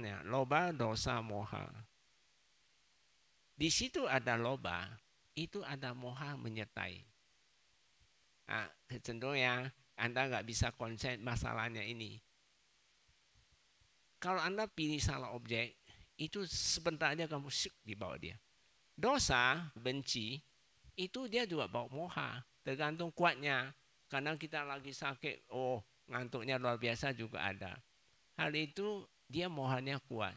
ya, loba, dosa, moha. Di situ ada loba, itu ada moha menyertai. Nah, kecenderungan Anda nggak bisa konsen masalahnya ini. Kalau Anda pilih salah objek, itu sebentar aja kamu syuk di bawah dia. Dosa, benci, itu dia juga bawa moha. Tergantung kuatnya. Kadang kita lagi sakit, oh ngantuknya luar biasa juga ada. Hal itu dia mohanya kuat.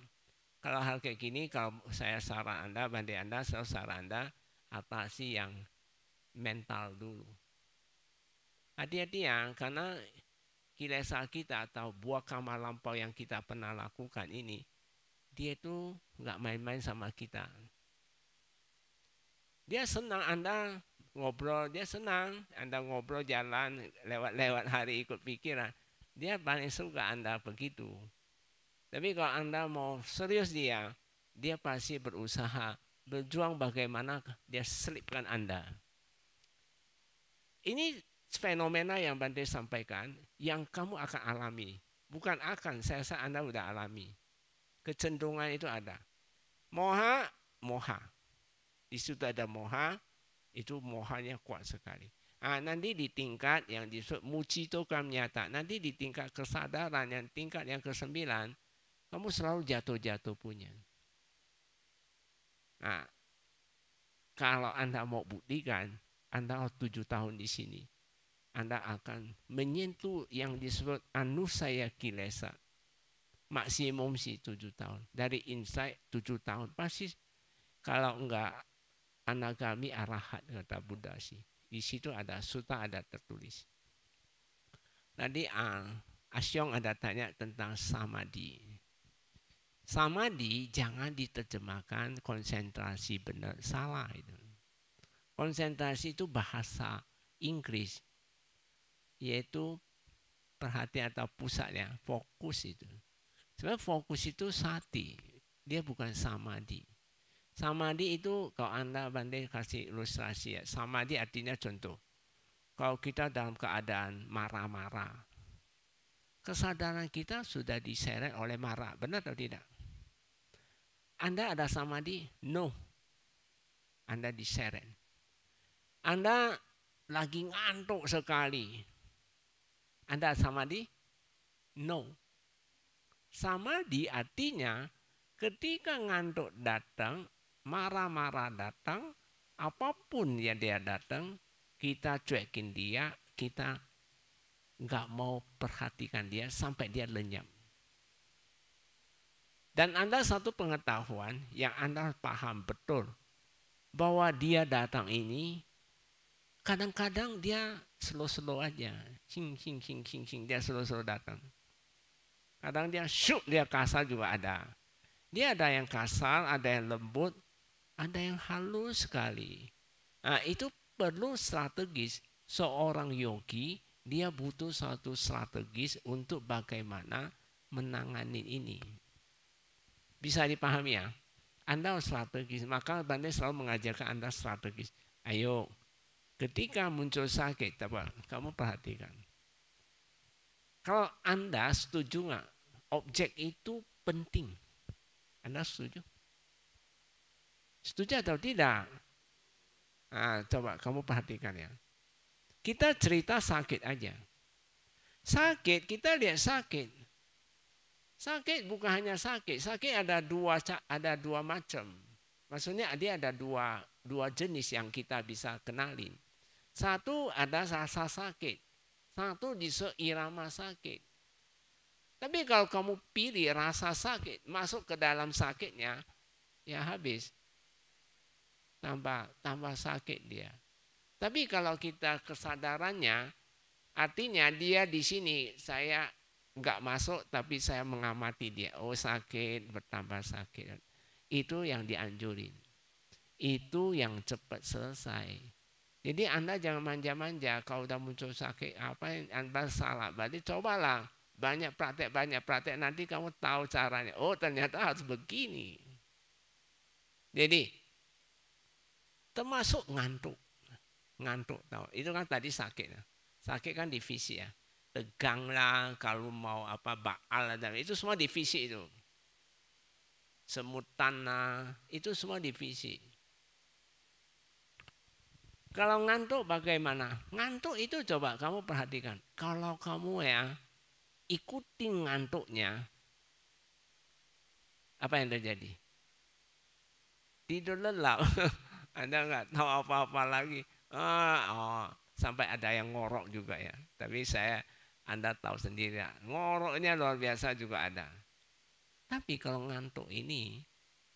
Kalau hal kayak gini, kalau saya saran Anda, banding Anda, selalu saran Anda, atasi yang mental dulu. Hati-hati ya, karena kilesa kita atau buah kamar lampau yang kita pernah lakukan ini, dia itu nggak main-main sama kita. Dia senang Anda ngobrol, dia senang Anda ngobrol jalan lewat-lewat hari ikut pikiran. Dia paling suka Anda begitu. Tapi kalau Anda mau serius dia pasti berusaha berjuang bagaimana dia selipkan Anda. Ini fenomena yang Bante sampaikan yang kamu akan alami. Bukan akan, saya rasa Anda sudah alami. Kecenderungan itu ada. Moha, moha. Di situ ada moha, itu mohanya kuat sekali. Nanti di tingkat yang disebut mucito kamnyata, nanti di tingkat kesadaran yang tingkat yang ke-9, kamu selalu jatuh-jatuh punya. Nah, kalau Anda mau buktikan, Anda 7 tahun di sini, Anda akan menyentuh yang disebut anusaya kilesa. Maksimum sih 7 tahun. Dari insight 7 tahun. Pasti kalau enggak anagami arahat kata Buddha sih. Di situ ada sutta ada tertulis. Tadi Asyong ada tanya tentang samadhi. Samadhi jangan diterjemahkan konsentrasi benar, salah itu. Konsentrasi itu bahasa Inggris, yaitu perhatian atau pusatnya, fokus itu. Sebenarnya fokus itu sati, dia bukan samadhi. Samadhi itu kalau Anda banding kasih ilustrasi ya, samadhi artinya contoh. Kalau kita dalam keadaan marah-marah, kesadaran kita sudah diseret oleh marah, benar atau tidak? Anda ada samadhi? No. Anda diseret. Anda lagi ngantuk sekali. Anda samadhi? No. Samadhi artinya ketika ngantuk datang, marah-marah datang, apapun yang dia datang, kita cuekin dia, kita nggak mau perhatikan dia sampai dia lenyap. Dan Anda satu pengetahuan yang Anda paham betul bahwa dia datang ini kadang-kadang dia slow-slow aja, sing dia slow-slow datang. Kadang dia syuk, dia kasar juga ada. Dia ada yang kasar, ada yang lembut, ada yang halus sekali. Nah, itu perlu strategis. Seorang yogi dia butuh satu strategis untuk bagaimana menangani ini. Bisa dipahami ya? Anda harus strategis. Maka Bante selalu mengajarkan Anda strategis. Ayo, ketika muncul sakit, kamu perhatikan. Kalau Anda setuju nggak? Objek itu penting. Anda setuju? Setuju atau tidak? Nah, coba kamu perhatikan ya. Kita cerita sakit aja. Sakit, kita lihat sakit. Sakit bukan hanya sakit. Sakit ada dua macam. Maksudnya dia ada dua jenis yang kita bisa kenalin. Satu ada rasa sakit. Satu disebut irama sakit. Tapi kalau kamu pilih rasa sakit masuk ke dalam sakitnya, ya habis. Tambah sakit dia. Tapi kalau kita kesadarannya, artinya dia di sini saya nggak masuk tapi saya mengamati dia. Oh sakit, bertambah sakit. Itu yang dianjurin. Itu yang cepat selesai. Jadi Anda jangan manja-manja. Kalau udah muncul sakit apa yang Anda salah. Berarti cobalah banyak praktek. Nanti kamu tahu caranya. Oh ternyata harus begini. Jadi termasuk ngantuk tahu. Itu kan tadi sakit. Sakit kan divisi ya. Tegang lah, kalau mau baal dan itu semua divisi itu. semut tanah, itu semua divisi. Kalau ngantuk bagaimana? Ngantuk itu coba kamu perhatikan. Kalau kamu ya ikuti ngantuknya, apa yang terjadi? Tidur lelap. Anda nggak tahu apa-apa lagi. Sampai ada yang ngorok juga ya. Tapi Anda tahu sendiri ya, ngoroknya luar biasa juga ada. Tapi kalau ngantuk ini,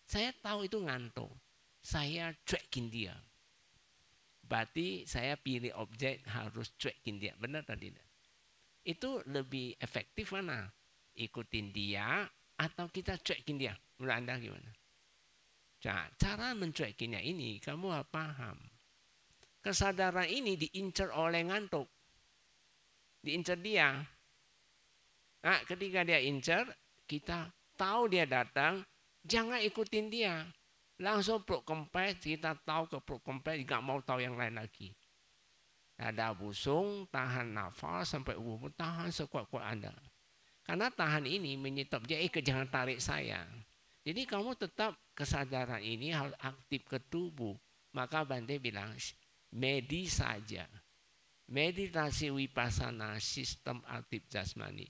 saya tahu itu ngantuk. Saya cuekin dia. Berarti saya pilih objek harus cuekin dia. Benar tadi? Itu lebih efektif mana? Ikutin dia atau kita cuekin dia? Menurut Anda gimana? Cara mencuekinya ini kamu harus paham. Kesadaran ini diincar oleh ngantuk. Diincar dia. Nah, ketika dia incar, kita tahu dia datang, jangan ikutin dia. Langsung peluk kempes, kita tahu ke peluk kempes, nggak mau tahu yang lain lagi. Ada busung, tahan nafas sampai tahan sekuat-kuat Anda. Karena tahan ini menyetop dia, jangan tarik saya. Jadi kamu tetap kesadaran ini harus aktif ke tubuh. Maka Bante bilang, saja. Meditasi vipassana, sistem aktif jasmani.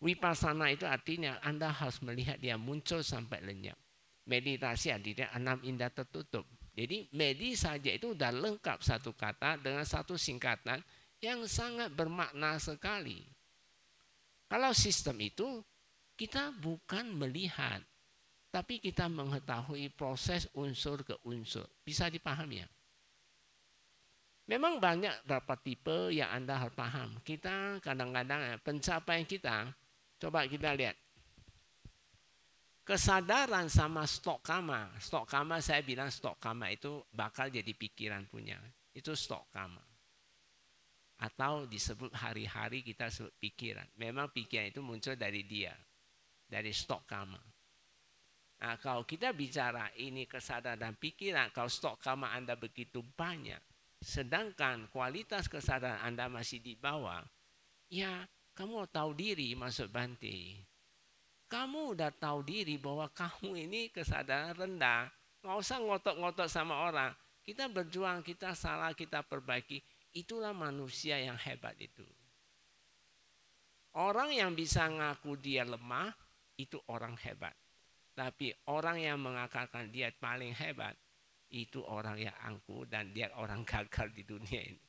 Vipassana itu artinya Anda harus melihat dia muncul sampai lenyap. Meditasi artinya 6 indera tertutup. Jadi saja itu sudah lengkap satu kata dengan satu singkatan yang sangat bermakna sekali. Kalau sistem itu kita bukan melihat, tapi kita mengetahui proses unsur ke unsur. Bisa dipahami ya? Memang banyak beberapa tipe yang Anda harus paham. Kita kadang-kadang pencapaian kita, coba kita lihat. Kesadaran sama stok kama. Stok kama saya bilang stok kama itu bakal jadi pikiran punya. Itu stok kama. Atau disebut hari-hari kita sebut pikiran. Memang pikiran itu muncul dari dia. Dari stok kama. Nah, kalau kita bicara ini kesadaran pikiran, kalau stok kama Anda begitu banyak, sedangkan kualitas kesadaran Anda masih di bawah, ya kamu tahu diri maksud Bante. Kamu udah tahu diri bahwa kamu ini kesadaran rendah. Nggak usah ngotot-ngotot sama orang. Kita berjuang, kita salah, kita perbaiki. Itulah manusia yang hebat itu. Orang yang bisa ngaku dia lemah, itu orang hebat. Tapi orang yang mengatakan dia paling hebat, itu orang yang angkuh dan dia orang gagal di dunia ini.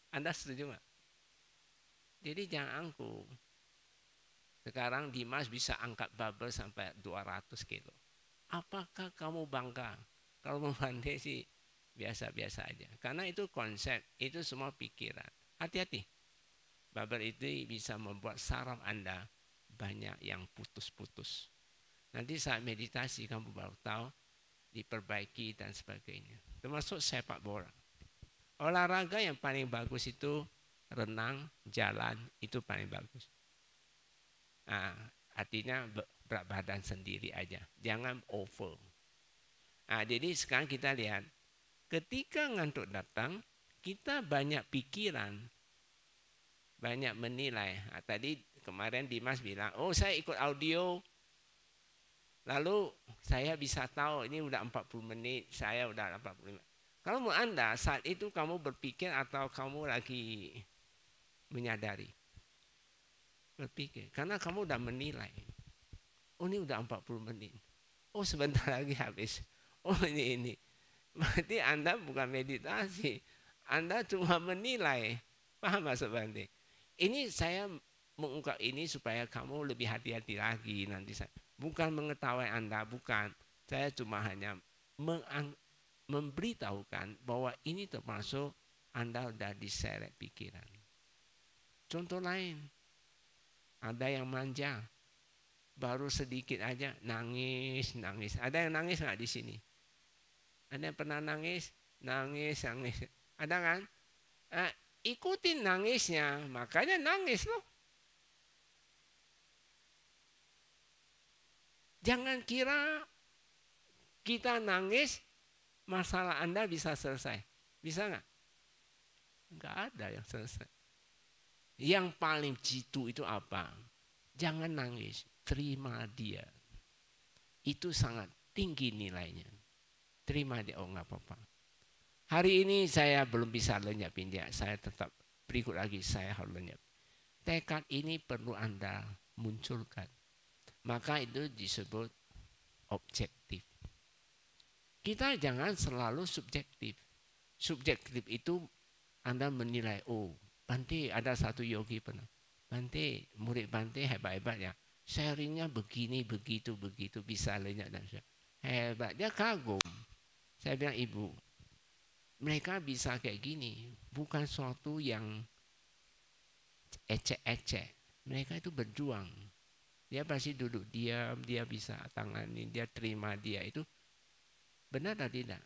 Anda setuju nggak? Jadi jangan angkuh. Sekarang Dimas bisa angkat barbel sampai 200 kilo. Apakah kamu bangga? Kalau membanding sih biasa-biasa aja. Karena itu konsep, itu semua pikiran. Hati-hati. Barbel itu bisa membuat saraf Anda banyak yang putus-putus. Nanti saat meditasi kamu baru tahu diperbaiki dan sebagainya. Termasuk sepak bola. Olahraga yang paling bagus itu renang, jalan, itu paling bagus. Nah, artinya berat badan sendiri aja. Jangan over. Nah, jadi sekarang kita lihat. Ketika ngantuk datang, kita banyak pikiran. Banyak menilai. Nah, tadi kemarin Dimas bilang, oh saya ikut audio. Lalu saya bisa tahu ini udah 40 menit, saya udah 45 menit. Kalau menurut Anda saat itu kamu berpikir atau kamu lagi menyadari? Berpikir. Karena kamu udah menilai. Oh ini udah 40 menit. Oh sebentar lagi habis. Oh ini. Berarti Anda bukan meditasi. Anda cuma menilai. Paham maksud Bante? Ini saya mengungkap ini supaya kamu lebih hati-hati lagi nanti saya. Bukan mengetahui Anda, bukan. Saya cuma hanya memberitahukan bahwa ini termasuk Anda sudah diseret pikiran. Contoh lain, ada yang manja, baru sedikit aja nangis. Ada yang nangis nggak di sini? Ada yang pernah nangis? Nangis. Ada kan? Ikutin nangisnya, makanya nangis loh. Jangan kira kita nangis, masalah Anda bisa selesai. Bisa nggak? Nggak ada yang selesai. Yang paling jitu itu apa? Jangan nangis, terima dia. itu sangat tinggi nilainya. Terima dia, oh nggak apa-apa. Hari ini saya belum bisa lenyapin dia, saya tetap berikut lagi saya harus lenyap. Tekad ini perlu Anda munculkan. Maka itu disebut objektif. Kita jangan selalu subjektif. Subjektif itu Anda menilai, oh Bante ada satu yogi pernah. Bante, murid Bante hebat-hebat ya. Sharingnya begini, begitu, bisa lenyap dan sebagainya. Hebat, dia kagum. Saya bilang, ibu, mereka bisa kayak gini. Bukan suatu yang ecek-ecek. Mereka itu berjuang. Dia pasti duduk diam, dia bisa tangani, dia terima dia itu. Benar atau tidak?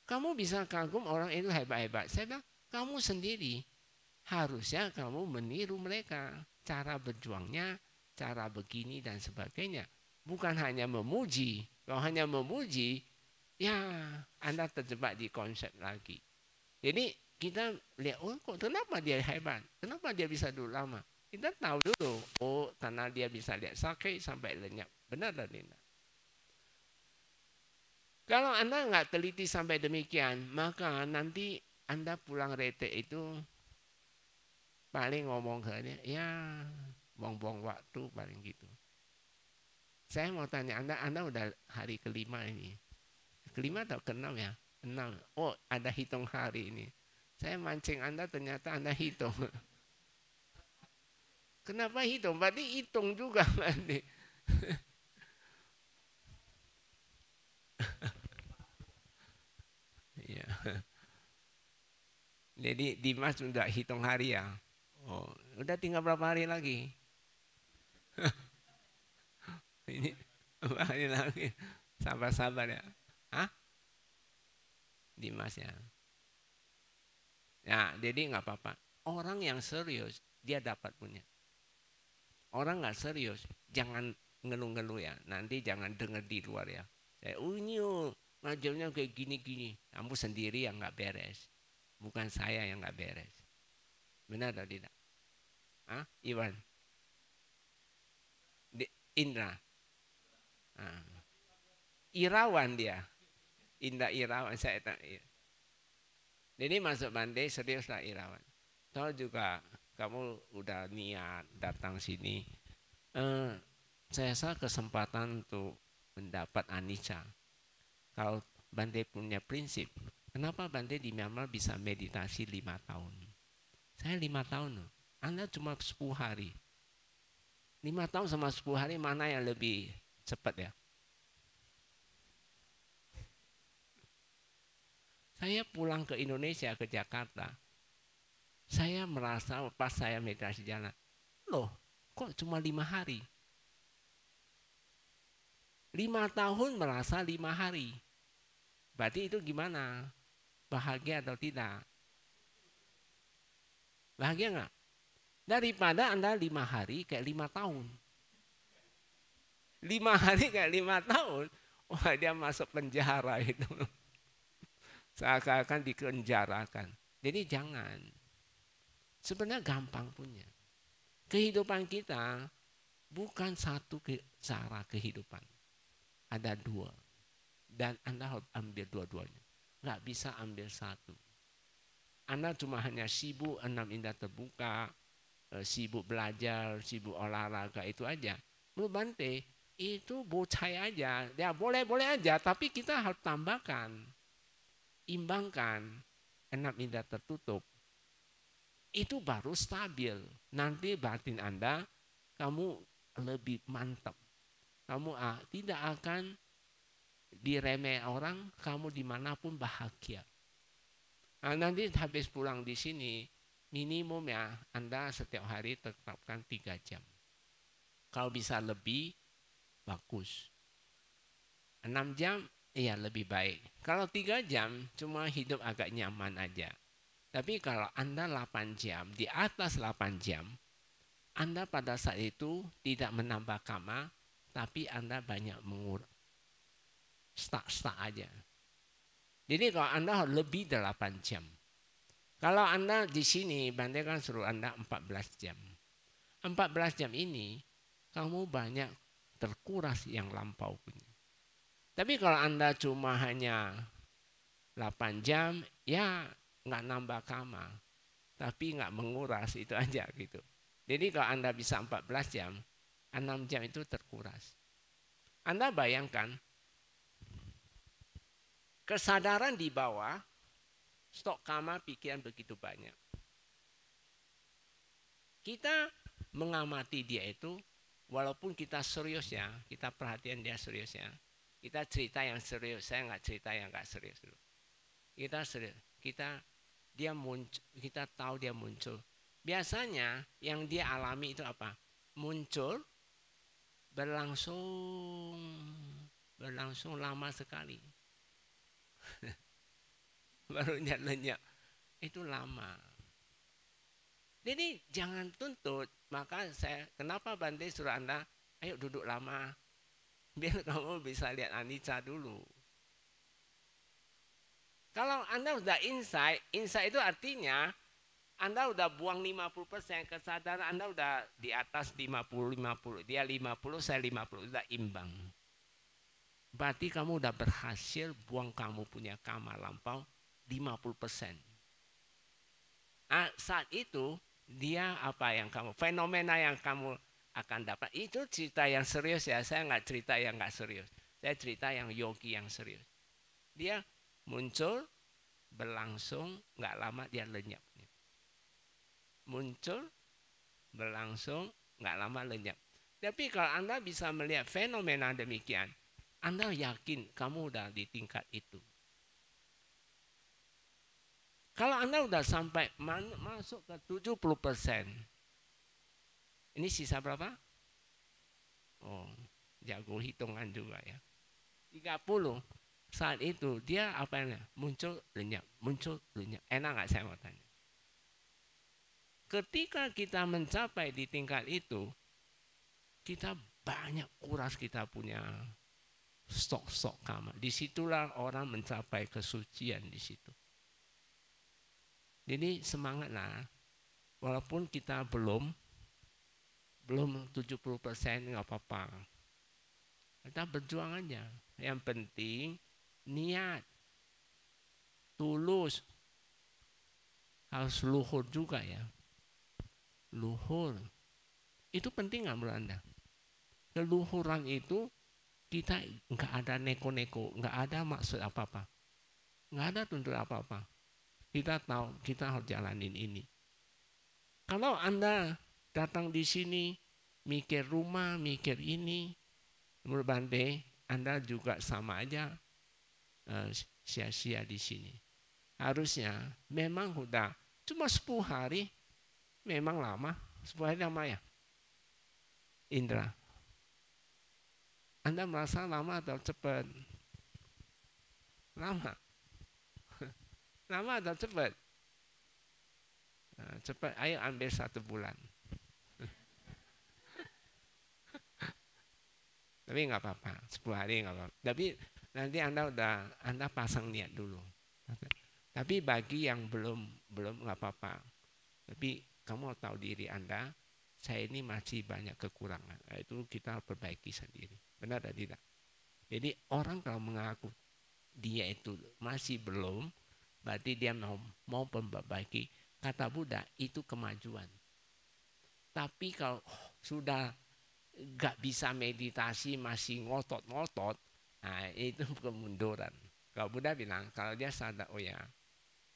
Kamu bisa kagum orang itu hebat-hebat. Saya bilang, kamu sendiri harusnya kamu meniru mereka. Cara berjuangnya, cara begini dan sebagainya. Bukan hanya memuji. Kalau hanya memuji, ya Anda terjebak di konsep lagi. Jadi kita lihat, oh kok kenapa dia hebat? Kenapa dia bisa duduk lama? Kita tahu dulu, oh karena dia bisa lihat sakit sampai lenyap. Benar dan tidak? Kalau Anda nggak teliti sampai demikian, maka nanti Anda pulang rete itu paling ngomong ke dia, ya buang-buang waktu paling gitu. Saya mau tanya Anda udah hari kelima ini. Kelima atau keenam ya? 6. Oh ada hitung hari ini. Saya mancing Anda ternyata Anda hitung. Kenapa hitung? Berarti hitung juga nanti. Ya. Jadi Dimas udah hitung hari ya. Oh, udah tinggal berapa hari lagi? Ini berapa hari lagi? Sabar-sabar ya. Hah? Dimas ya. Ya, jadi nggak apa-apa. Orang yang serius dia dapat punya. Orang nggak serius jangan ngeluh-ngeluh ya. Nanti jangan dengar di luar ya. Ini ngajarnya kayak gini-gini. Kamu sendiri yang nggak beres. Bukan saya yang nggak beres. Benar atau tidak? Hah? Iwan? Indra? Irawan dia. Indah Irawan. Saya tak. Jadi masuk Bante seriuslah Irawan. Tahu juga kamu udah niat datang sini. Saya rasa kesempatan untuk mendapat anicca. Kalau Bante punya prinsip, kenapa Bante di Myanmar bisa meditasi 5 tahun? Saya 5 tahun, Anda cuma 10 hari. 5 tahun sama 10 hari mana yang lebih cepat ya? Saya pulang ke Indonesia, ke Jakarta. Saya merasa pas saya meditasi jalan, loh kok cuma 5 hari? 5 tahun merasa 5 hari. Berarti itu gimana? Bahagia atau tidak? Bahagia nggak? Daripada Anda 5 hari kayak 5 tahun. 5 hari kayak 5 tahun. Wah dia masuk penjara itu. Seakan-akan dipenjarakan. Jadi jangan. Sebenarnya gampang punya. Kehidupan kita bukan satu cara kehidupan. Ada 2. Dan Anda harus ambil dua-duanya. Nggak bisa ambil satu. Anda cuma hanya sibuk 6 indah terbuka, sibuk belajar, sibuk olahraga itu aja. Menurut Bante, itu bocai aja. Ya boleh-boleh aja, tapi kita harus tambahkan. Imbangkan 6 indah tertutup. Itu baru stabil. Nanti batin Anda, kamu lebih mantap. Kamu tidak akan diremeh orang, kamu dimanapun bahagia. Nah, nanti habis pulang di sini, minimum ya Anda setiap hari tetapkan 3 jam. Kalau bisa lebih, bagus. 6 jam, iya lebih baik. Kalau 3 jam, cuma hidup agak nyaman aja. Tapi kalau Anda 8 jam, di atas 8 jam, Anda pada saat itu tidak menambah kama, tapi Anda banyak mengurang. Stuck aja. Jadi kalau Anda lebih 8 jam. Kalau Anda di sini, Bante kan suruh Anda 14 jam. 14 jam ini, kamu banyak terkuras yang lampau punya. Tapi kalau Anda cuma hanya 8 jam, ya nggak nambah kamar, tapi nggak menguras, itu aja gitu. Jadi kalau Anda bisa 14 jam, 6 jam itu terkuras. Anda bayangkan, kesadaran di bawah, stok kamar pikiran begitu banyak. Kita mengamati dia itu, walaupun kita serius ya, kita perhatian dia serius ya. Kita cerita yang serius, saya nggak cerita yang nggak serius dulu. Kita serius, dia muncul, kita tahu dia muncul. Biasanya yang dia alami itu apa? Muncul, berlangsung lama sekali. Baru lenyap, itu lama. Jadi jangan tuntut. Maka kenapa Bante suruh Anda, ayo duduk lama, biar kamu bisa lihat anicca dulu. Kalau Anda udah insight itu artinya Anda udah buang 50%, kesadaran Anda udah di atas 50-50. Dia 50, saya 50, udah imbang. Berarti kamu udah berhasil buang kamu punya kamar lampau 50%. Saat itu, dia apa yang kamu, fenomena yang kamu akan dapat, itu cerita yang serius ya, saya nggak cerita yang nggak serius. Saya cerita yang yogi yang serius. Dia muncul, berlangsung, nggak lama dia lenyap. Muncul, berlangsung, nggak lama lenyap. Tapi kalau Anda bisa melihat fenomena demikian, Anda yakin kamu udah di tingkat itu. Kalau Anda udah sampai masuk ke 70%, ini sisa berapa? Oh, jago hitungan juga ya. 30, saat itu dia apa yang muncul lenyap. Enak nggak saya mau tanya? Ketika kita mencapai di tingkat itu, kita banyak kuras kita punya stok kamar. Disitulah orang mencapai kesucian di situ. Jadi semangatlah, walaupun kita belum 70% nggak apa-apa. Kita berjuang aja. Yang penting niat, tulus, harus luhur juga ya. Luhur, itu penting nggak menurut Anda? Keluhuran itu kita nggak ada neko-neko, nggak ada maksud apa-apa, nggak ada tuntut apa-apa. Kita tahu kita harus jalanin ini. Kalau Anda datang di sini mikir rumah, mikir ini, menurut Bante, Anda juga sama aja sia-sia di sini. Harusnya memang udah cuma 10 hari, memang lama. 10 hari lama ya, Indra. Anda merasa lama atau cepat? Lama. Lama atau cepat? Cepat, ayo ambil 1 bulan. Tapi nggak apa-apa, 10 hari nggak apa-apa. Tapi nanti Anda pasang niat dulu. Tapi bagi yang belum nggak apa-apa. Tapi kamu tahu diri Anda, saya ini masih banyak kekurangan. Itu kita perbaiki sendiri. Benar atau tidak? Jadi orang kalau mengaku dia itu masih belum, berarti dia mau memperbaiki. Kata Buddha itu kemajuan. Tapi kalau sudah gak bisa meditasi, masih ngotot-ngotot, nah itu kemunduran. Kalau Buddha bilang, kalau dia sadar, oh ya,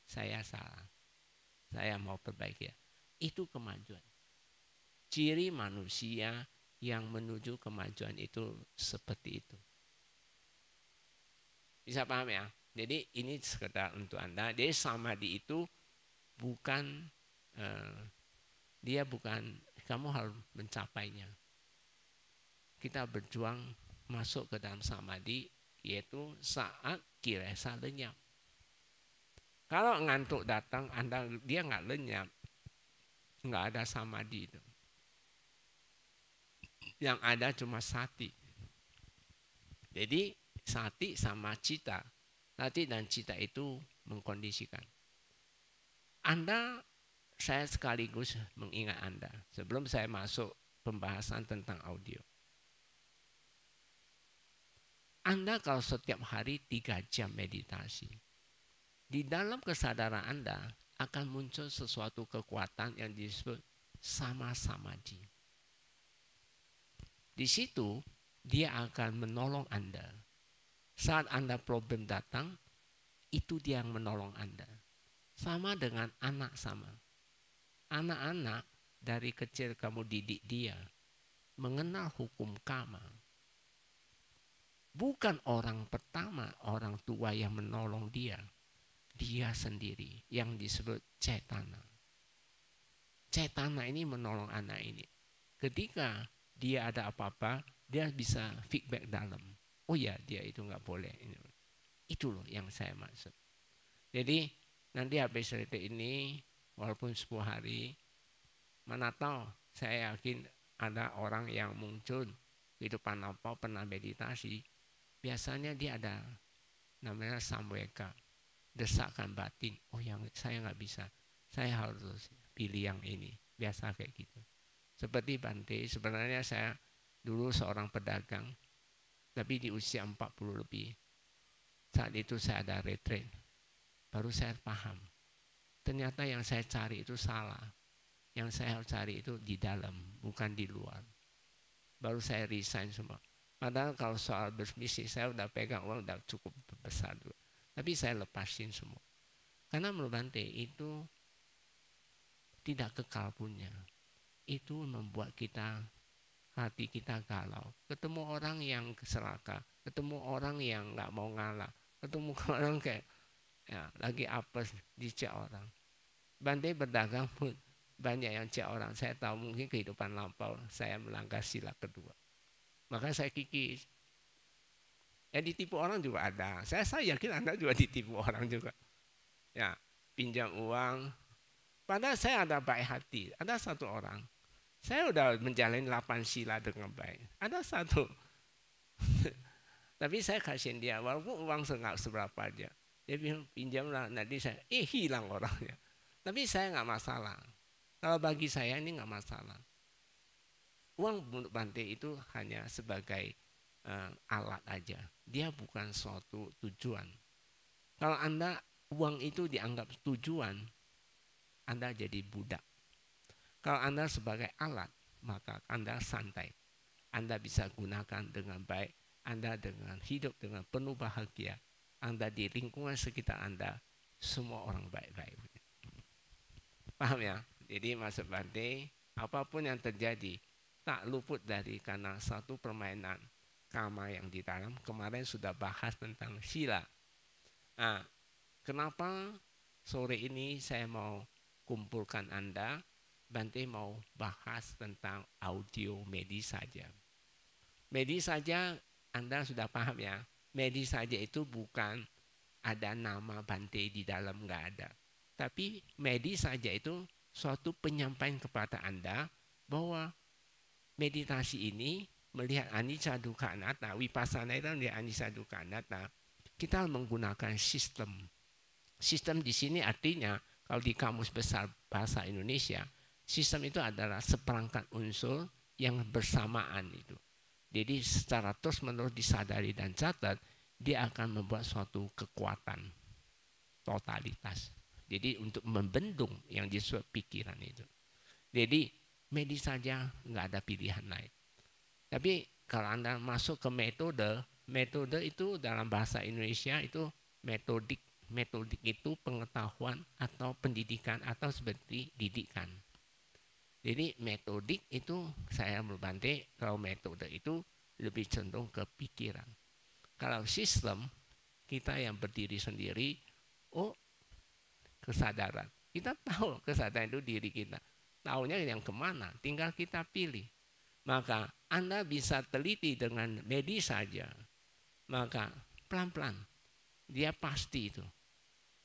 saya salah, saya mau perbaiki, itu kemajuan. Ciri manusia yang menuju kemajuan itu seperti itu. Bisa paham ya? Jadi ini sekedar untuk Anda. Jadi samadhi itu bukan, dia bukan, kamu harus mencapainya. Kita berjuang masuk ke dalam samadhi, yaitu saat kilesa lenyap. Kalau ngantuk datang, dia nggak lenyap, nggak ada samadhi itu. Yang ada cuma sati. Jadi sati sama cita. Sati dan cita itu mengkondisikan. Saya sekaligus mengingat Anda sebelum saya masuk pembahasan tentang audio. Anda kalau setiap hari 3 jam meditasi, di dalam kesadaran Anda akan muncul sesuatu kekuatan yang disebut sama-samadhi. Di situ dia akan menolong Anda. Saat Anda problem datang, itu dia yang menolong Anda. Sama dengan anak sama. Anak-anak dari kecil kamu didik dia mengenal hukum karma. Bukan orang pertama, orang tua yang menolong dia. Dia sendiri yang disebut cetana. Cetana ini menolong anak ini. Ketika dia ada apa-apa, dia bisa feedback dalam. Oh ya, dia itu nggak boleh. Itu loh yang saya maksud. Jadi nanti habis cerita ini, walaupun 10 hari, mana tahu saya yakin ada orang yang muncul kehidupan lampau pernah meditasi. Biasanya dia ada namanya samweka, desakan batin. Oh yang saya nggak bisa, saya harus pilih yang ini. Biasa kayak gitu. Seperti Bante, sebenarnya saya dulu seorang pedagang, tapi di usia 40 lebih. Saat itu saya ada retreat, baru saya paham. Ternyata yang saya cari itu salah. Yang saya harus cari itu di dalam, bukan di luar. Baru saya resign semua. Padahal kalau soal bisnis saya udah pegang uang udah cukup besar dulu. Tapi saya lepasin semua. Karena menurut Bante itu tidak kekal punya. Itu membuat kita, hati kita galau. Ketemu orang yang serakah, ketemu orang yang nggak mau ngalah, ketemu orang kayak ya, lagi apes dicek orang. Bante berdagang pun banyak yang cek orang. Saya tahu mungkin kehidupan lampau saya melanggar sila kedua. Maka saya kikis. Ya ditipu orang juga ada. Saya yakin Anda juga ditipu orang juga. Ya, pinjam uang. Padahal saya ada baik hati. Ada satu orang. Saya udah menjalani 8 sila dengan baik. Ada satu. Tapi saya kasihin dia. Walaupun uang nggak seberapa aja. Dia pinjam lah. Nanti saya, hilang orangnya. Tapi saya nggak masalah. Kalau bagi saya ini nggak masalah. Uang menurut Bante itu hanya sebagai alat aja. Dia bukan suatu tujuan. Kalau Anda uang itu dianggap tujuan, Anda jadi budak. Kalau Anda sebagai alat, maka Anda santai. Anda bisa gunakan dengan baik. Anda dengan hidup dengan penuh bahagia. Anda di lingkungan sekitar Anda, semua orang baik-baik. Paham ya? Jadi maksud Bante, apapun yang terjadi, tak luput dari karena satu permainan karma yang di dalam. Kemarin sudah bahas tentang sila. Nah, kenapa sore ini saya mau kumpulkan Anda? Bante mau bahas tentang audio medis saja. Medis saja Anda sudah paham ya. Medis saja itu bukan ada nama Bante di dalam, nggak ada. Tapi medis saja itu suatu penyampaian kepada Anda bahwa meditasi ini melihat anicca dukkha anatta, vipassana itu melihat anicca dukkha anatta. Kita menggunakan sistem. Sistem di sini artinya kalau di kamus besar bahasa Indonesia, sistem itu adalah seperangkat unsur yang bersamaan itu. Jadi secara terus-menerus disadari dan catat, dia akan membuat suatu kekuatan totalitas. Jadi untuk membendung yang disebut pikiran itu. Jadi medis saja nggak ada pilihan lain. Tapi kalau Anda masuk ke metode itu dalam bahasa Indonesia itu metodik. Metodik itu pengetahuan atau pendidikan atau seperti didikan. Jadi metodik itu saya berbanding kalau metode itu lebih cenderung ke pikiran. Kalau sistem kita yang berdiri sendiri, kesadaran. Kita tahu kesadaran itu diri kita. Tahunya yang kemana, tinggal kita pilih. Maka Anda bisa teliti dengan medis saja. Maka pelan-pelan, dia pasti itu.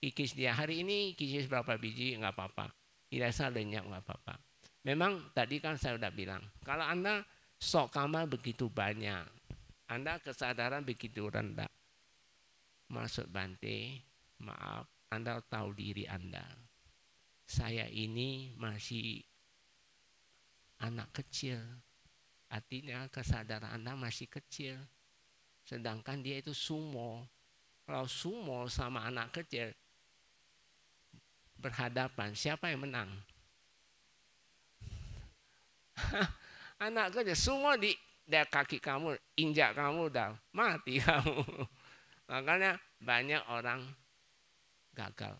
Kikis dia hari ini, kikis berapa biji, nggak apa-apa. Dirasa lenyap, nggak apa-apa. Memang tadi kan saya udah bilang, kalau Anda sok kamar begitu banyak, Anda kesadaran begitu rendah. Maksud Bante, maaf, Anda tahu diri Anda. Saya ini masih anak kecil. Artinya kesadaran Anda masih kecil. Sedangkan dia itu sumo. Kalau sumo sama anak kecil berhadapan, siapa yang menang? Anak kecil, sumo di kaki kamu, injak kamu udah mati kamu. Makanya banyak orang gagal,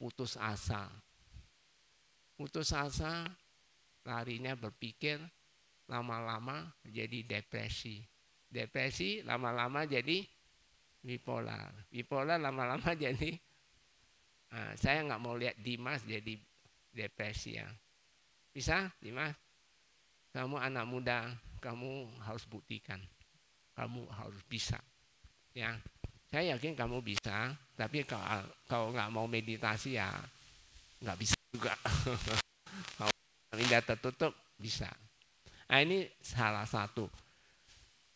putus asa. Putus asa, larinya berpikir, lama-lama jadi depresi. Depresi lama-lama jadi bipolar. Bipolar lama-lama jadi, saya nggak mau lihat Dimas jadi depresi ya. Bisa Dimas? Kamu anak muda, kamu harus buktikan. Kamu harus bisa. Ya, saya yakin kamu bisa. Tapi kalau nggak mau meditasi ya nggak bisa juga. Kalau lidah tertutup bisa. Nah ini salah satu.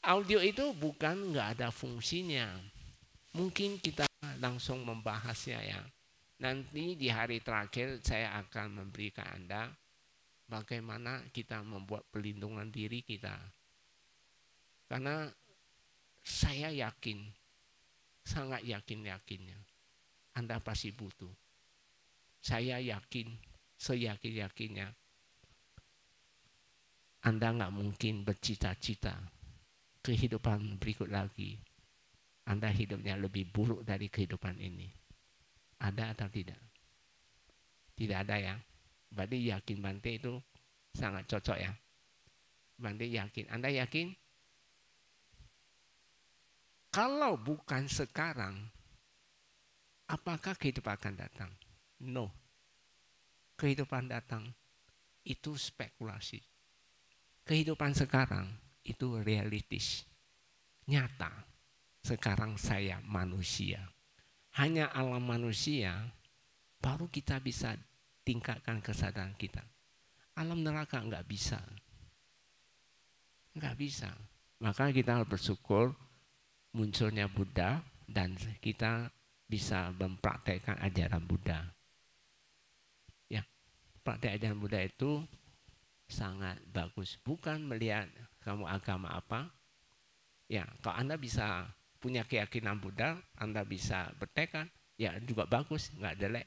Audio itu bukan nggak ada fungsinya. Mungkin kita langsung membahasnya ya. Nanti di hari terakhir saya akan memberikan Anda bagaimana kita membuat perlindungan diri kita. Karena saya yakin, sangat yakin-yakinnya, Anda pasti butuh. Saya yakin, seyakin-yakinnya, Anda nggak mungkin bercita-cita kehidupan berikut lagi. Anda hidupnya lebih buruk dari kehidupan ini. Ada atau tidak? Tidak ada ya. Berarti yakin Bante itu sangat cocok ya. Bante yakin. Anda yakin? Kalau bukan sekarang, apakah kehidupan akan datang? No. Kehidupan datang itu spekulasi. Kehidupan sekarang itu realistis. Nyata. Sekarang saya manusia. Hanya alam manusia baru kita bisa tingkatkan kesadaran kita. Alam neraka nggak bisa. Nggak bisa. Maka kita harus bersyukur munculnya Buddha dan kita bisa mempraktekkan ajaran Buddha. Ya, praktek ajaran Buddha itu sangat bagus. Bukan melihat kamu agama apa. Ya, kalau Anda bisa punya keyakinan Buddha, Anda bisa bertekad, ya juga bagus, nggak jelek.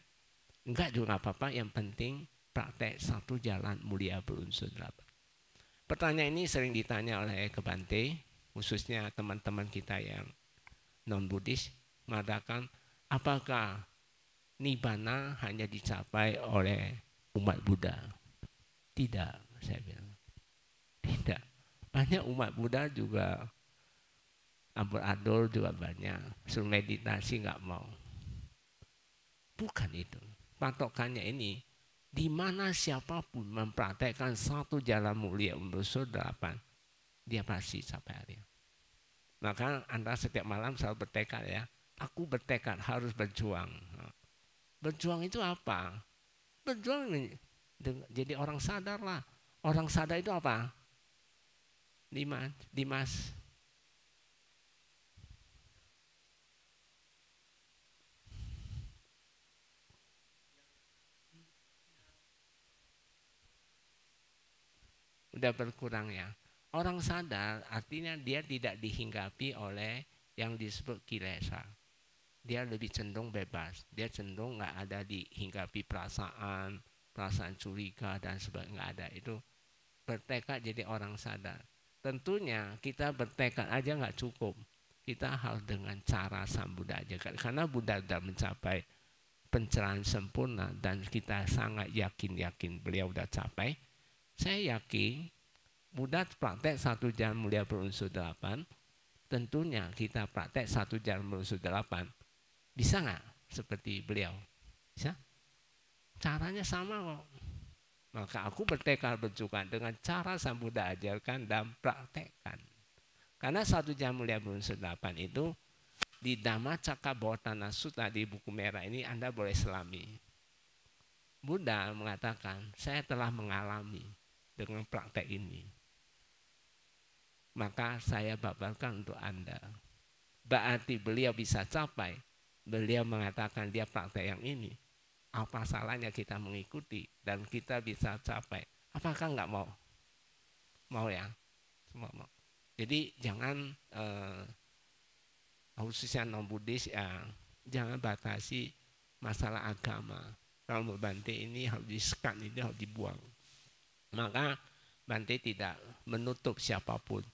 Enggak juga nggak apa-apa, yang penting praktek satu jalan mulia berunsur 8. Pertanyaan ini sering ditanya oleh Bante, khususnya teman-teman kita yang non-Buddhis, mengatakan apakah Nibbana hanya dicapai oleh umat Buddha? Tidak, saya bilang. Tidak. Banyak umat Buddha juga ambur-adul juga banyak. Suruh meditasi nggak mau. Bukan itu. Patokannya ini, di mana siapapun mempraktekkan satu jalan mulia berunsur 8, dia pasti capai hari. Maka Anda setiap malam selalu bertekad ya. Aku bertekad harus berjuang. Berjuang itu apa? Berjuang jadi orang sadar lah. Orang sadar itu apa? Dimas. Udah berkurang ya. Orang sadar artinya dia tidak dihinggapi oleh yang disebut kilesa. Dia lebih cenderung bebas. Dia cenderung nggak ada dihinggapi perasaan curiga dan sebagainya, nggak ada. Itu bertekad jadi orang sadar. Tentunya kita bertekad aja nggak cukup. Kita harus dengan cara Sang Buddha aja. Karena Buddha sudah mencapai pencerahan sempurna dan kita sangat yakin beliau sudah capai. Saya yakin Buddha praktek satu jalan mulia berunsur 8. Tentunya kita praktek satu jalan berunsur 8. Bisa nggak seperti beliau? Bisa? Caranya sama kok. Maka aku bertekad berjuang dengan cara Sang Buddha ajarkan dan praktekkan. Karena satu jalan mulia berunsur 8 itu di Dhammacakkappavattana Sutta di buku merah ini Anda boleh selami. Buddha mengatakan, saya telah mengalami dengan praktek ini. Maka saya babarkan untuk Anda. Berarti beliau bisa capai. Beliau mengatakan dia praktek yang ini. Apa salahnya kita mengikuti dan kita bisa capai? Apakah nggak mau? Mau ya? Semua mau. Jadi jangan khususnya non-Buddhis ya, jangan batasi masalah agama. Kalau mau Bante ini harus di-scan, ini harus dibuang. Maka Bante tidak menutup siapapun.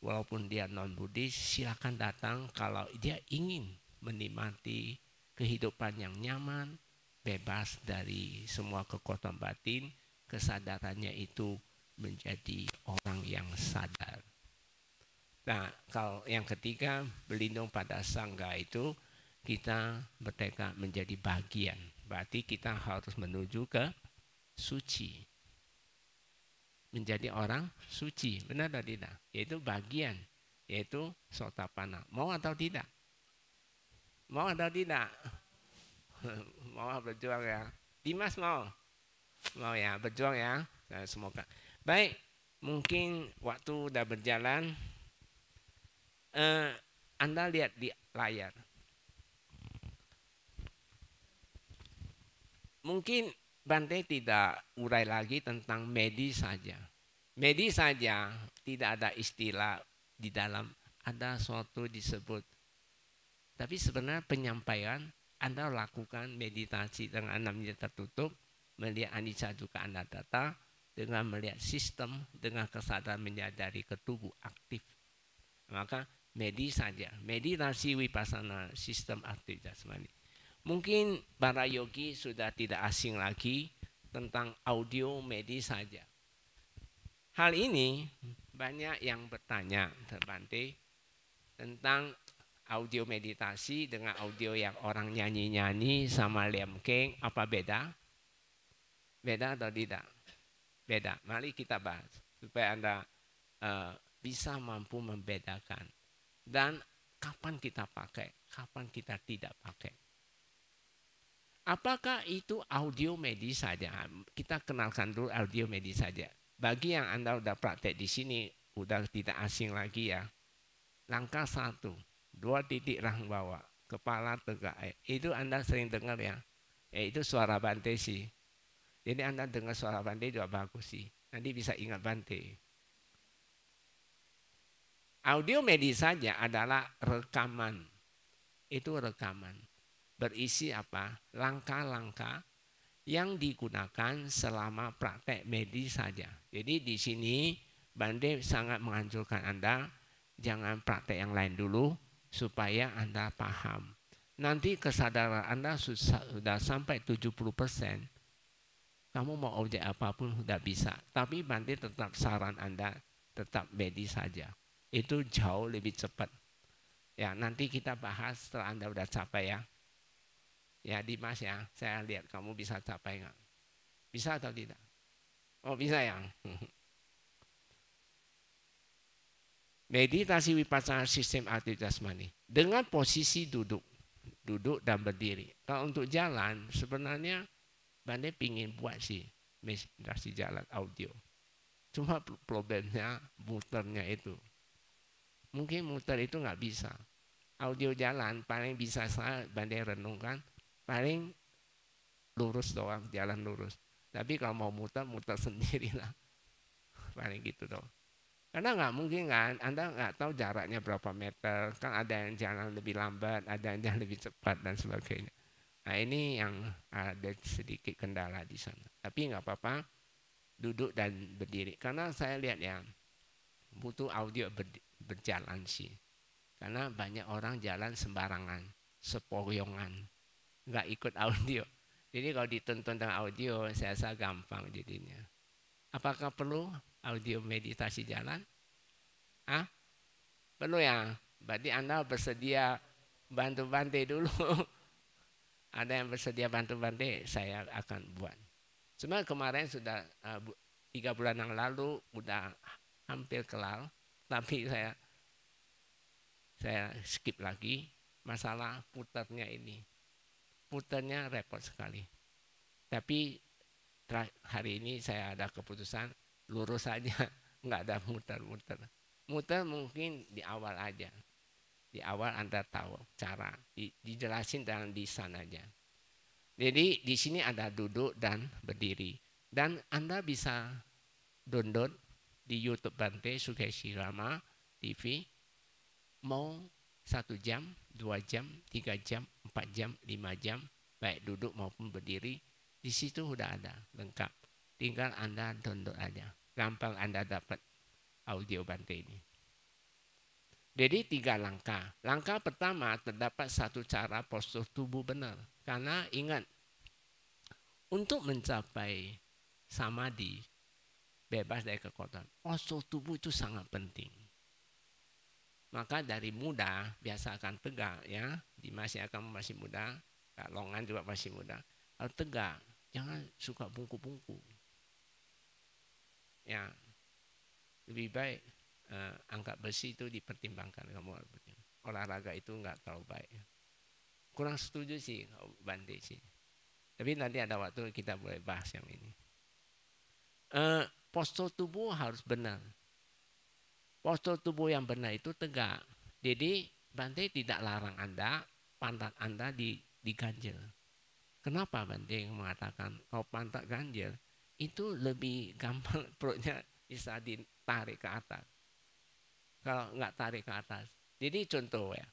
Walaupun dia non-Buddhis, silakan datang kalau dia ingin menikmati kehidupan yang nyaman, bebas dari semua kekuatan batin, kesadarannya itu menjadi orang yang sadar. Nah, kalau yang ketiga, berlindung pada sangga itu, kita bertekad menjadi bagian. Berarti kita harus menuju ke suci. Menjadi orang suci, benar atau tidak? Yaitu bagian, yaitu sotapana. Mau atau tidak? Mau atau tidak? Mau berjuang ya? Dimas mau? Mau ya, berjuang ya? Semoga. Baik, mungkin waktu udah berjalan. Anda lihat di layar. Mungkin Bante tidak urai lagi tentang medis saja. Medis saja tidak ada istilah di dalam, ada suatu disebut. Tapi sebenarnya penyampaian Anda lakukan meditasi dengan namanya tertutup, melihat anicca dukkha anatta, dengan melihat sistem, dengan kesadaran menyadari ke tubuh aktif. Maka medis saja, meditasi vipassana sistem aktif jasmani. Mungkin para yogi sudah tidak asing lagi tentang audio medis saja. Hal ini banyak yang bertanya Bante tentang audio meditasi dengan audio yang orang nyanyi-nyanyi sama lemkeng, apa beda? Beda atau tidak? Beda. Mari kita bahas supaya Anda bisa mampu membedakan. Dan kapan kita pakai, kapan kita tidak pakai. Apakah itu audio medis saja? Kita kenalkan dulu audio medis saja. Bagi yang Anda udah praktek di sini, udah tidak asing lagi ya. Langkah 1, 2 titik rahang bawah, kepala tegak. Itu Anda sering dengar ya. Itu suara Bante sih. Jadi Anda dengar suara Bante juga bagus sih. Nanti bisa ingat Bante. Audio medis saja adalah rekaman. Itu rekaman. Berisi apa? Langkah-langkah yang digunakan selama praktek medis saja. Jadi di sini Bante sangat menganjurkan Anda jangan praktek yang lain dulu supaya Anda paham. Nanti kesadaran Anda sudah sampai 70%, kamu mau objek apapun sudah bisa. Tapi Bante tetap saran Anda tetap medis saja. Itu jauh lebih cepat. Ya, nanti kita bahas setelah Anda sudah capai ya. Ya Dimas ya, saya lihat kamu bisa capai nggak? Bisa atau tidak? Oh bisa ya. Meditasi vipassana sistem aktif jasmani dengan posisi duduk dan berdiri. Kalau untuk jalan sebenarnya Bante pingin buat sih meditasi jalan audio. Cuma problemnya muternya itu. Mungkin muter itu nggak bisa. Audio jalan paling bisa saya Bante renungkan. Paling lurus doang, jalan lurus. Tapi kalau mau muter sendirilah. Paling gitu dong. Karena nggak mungkin kan, Anda nggak tahu jaraknya berapa meter. Kan ada yang jalan lebih lambat, ada yang jalan lebih cepat dan sebagainya. Nah ini yang ada sedikit kendala di sana. Tapi nggak apa-apa, duduk dan berdiri. Karena saya lihat ya, butuh audio berjalan sih. Karena banyak orang jalan sembarangan, sepoyongan. Nggak ikut audio. Jadi kalau ditonton dengan audio, saya rasa gampang jadinya. Apakah perlu audio meditasi jalan? Perlu ya? Berarti Anda bersedia bantu Bante dulu. Ada yang bersedia bantu Bante, saya akan buat. Cuma kemarin sudah 3 bulan yang lalu, udah hampir kelar. Tapi saya skip lagi masalah putarnya ini. Putarnya repot sekali. Tapi hari ini saya ada keputusan lurus saja, nggak ada muter-muter. Muter mungkin di awal aja. Di awal Anda tahu cara, dijelasin dalam lisan aja. Jadi di sini ada duduk dan berdiri. Dan Anda bisa download di YouTube Bante Sukeshirama TV, mau 1 jam, 2 jam, 3 jam, 4 jam, 5 jam, baik duduk maupun berdiri, di situ udah ada lengkap. Tinggal Anda download aja. Gampang Anda dapat audio Bante ini. Jadi 3 langkah. Langkah pertama, terdapat satu cara postur tubuh benar. Karena ingat, untuk mencapai samadhi, bebas dari kekuatan, postur tubuh itu sangat penting. Maka dari muda biasakan tegak ya. Dimas yang kamu masih muda, Kak Longan juga masih muda, harus tegak. Jangan suka bungku-bungku. Ya, lebih baik angkat besi itu dipertimbangkan kamu. Olahraga itu nggak terlalu baik. Kurang setuju sih Bante sih. Tapi nanti ada waktu kita boleh bahas yang ini. Postur tubuh harus benar. Postur tubuh yang benar itu tegak. Jadi Bante tidak larang Anda, pantat Anda diganjel. Kenapa Bante mengatakan kalau pantat ganjel itu lebih gampang perutnya bisa ditarik ke atas. Kalau nggak tarik ke atas. Jadi contoh ya,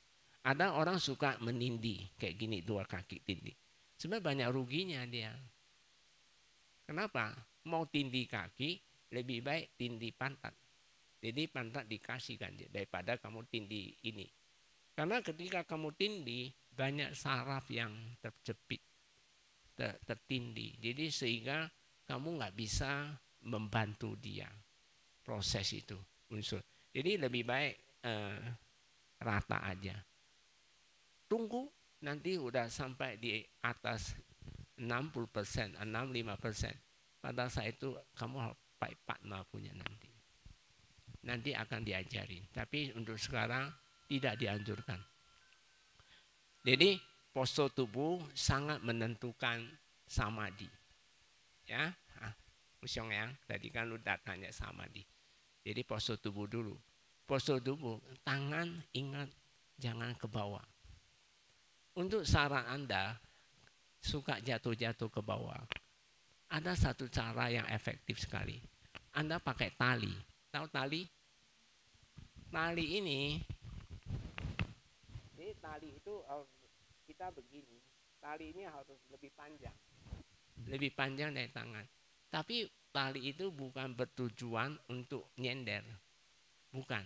ada orang suka menindih kayak gini 2 kaki tindih. Sebenarnya banyak ruginya dia. Kenapa? Mau tindih kaki lebih baik tindih pantat. Jadi pantat dikasih ganjel daripada kamu tindih ini. Karena ketika kamu tindih banyak saraf yang terjepit, tertindih. Jadi sehingga kamu nggak bisa membantu dia proses itu unsur. Jadi lebih baik rata aja. Tunggu nanti udah sampai di atas 60%, 65%. Pada saat itu kamu partner punya nanti. Nanti akan diajarin. Tapi untuk sekarang tidak dianjurkan. Jadi postur tubuh sangat menentukan samadhi. Ya, Musyong yang tadi kan udah tanya samadhi. Jadi postur tubuh dulu. Postur tubuh, tangan ingat jangan ke bawah. Untuk saran Anda suka jatuh-jatuh ke bawah, ada satu cara yang efektif sekali. Anda pakai tali. Tahu tali? Tali ini tali itu kita begini, tali ini harus lebih panjang dari tangan. Tapi tali itu bukan bertujuan untuk nyender, bukan.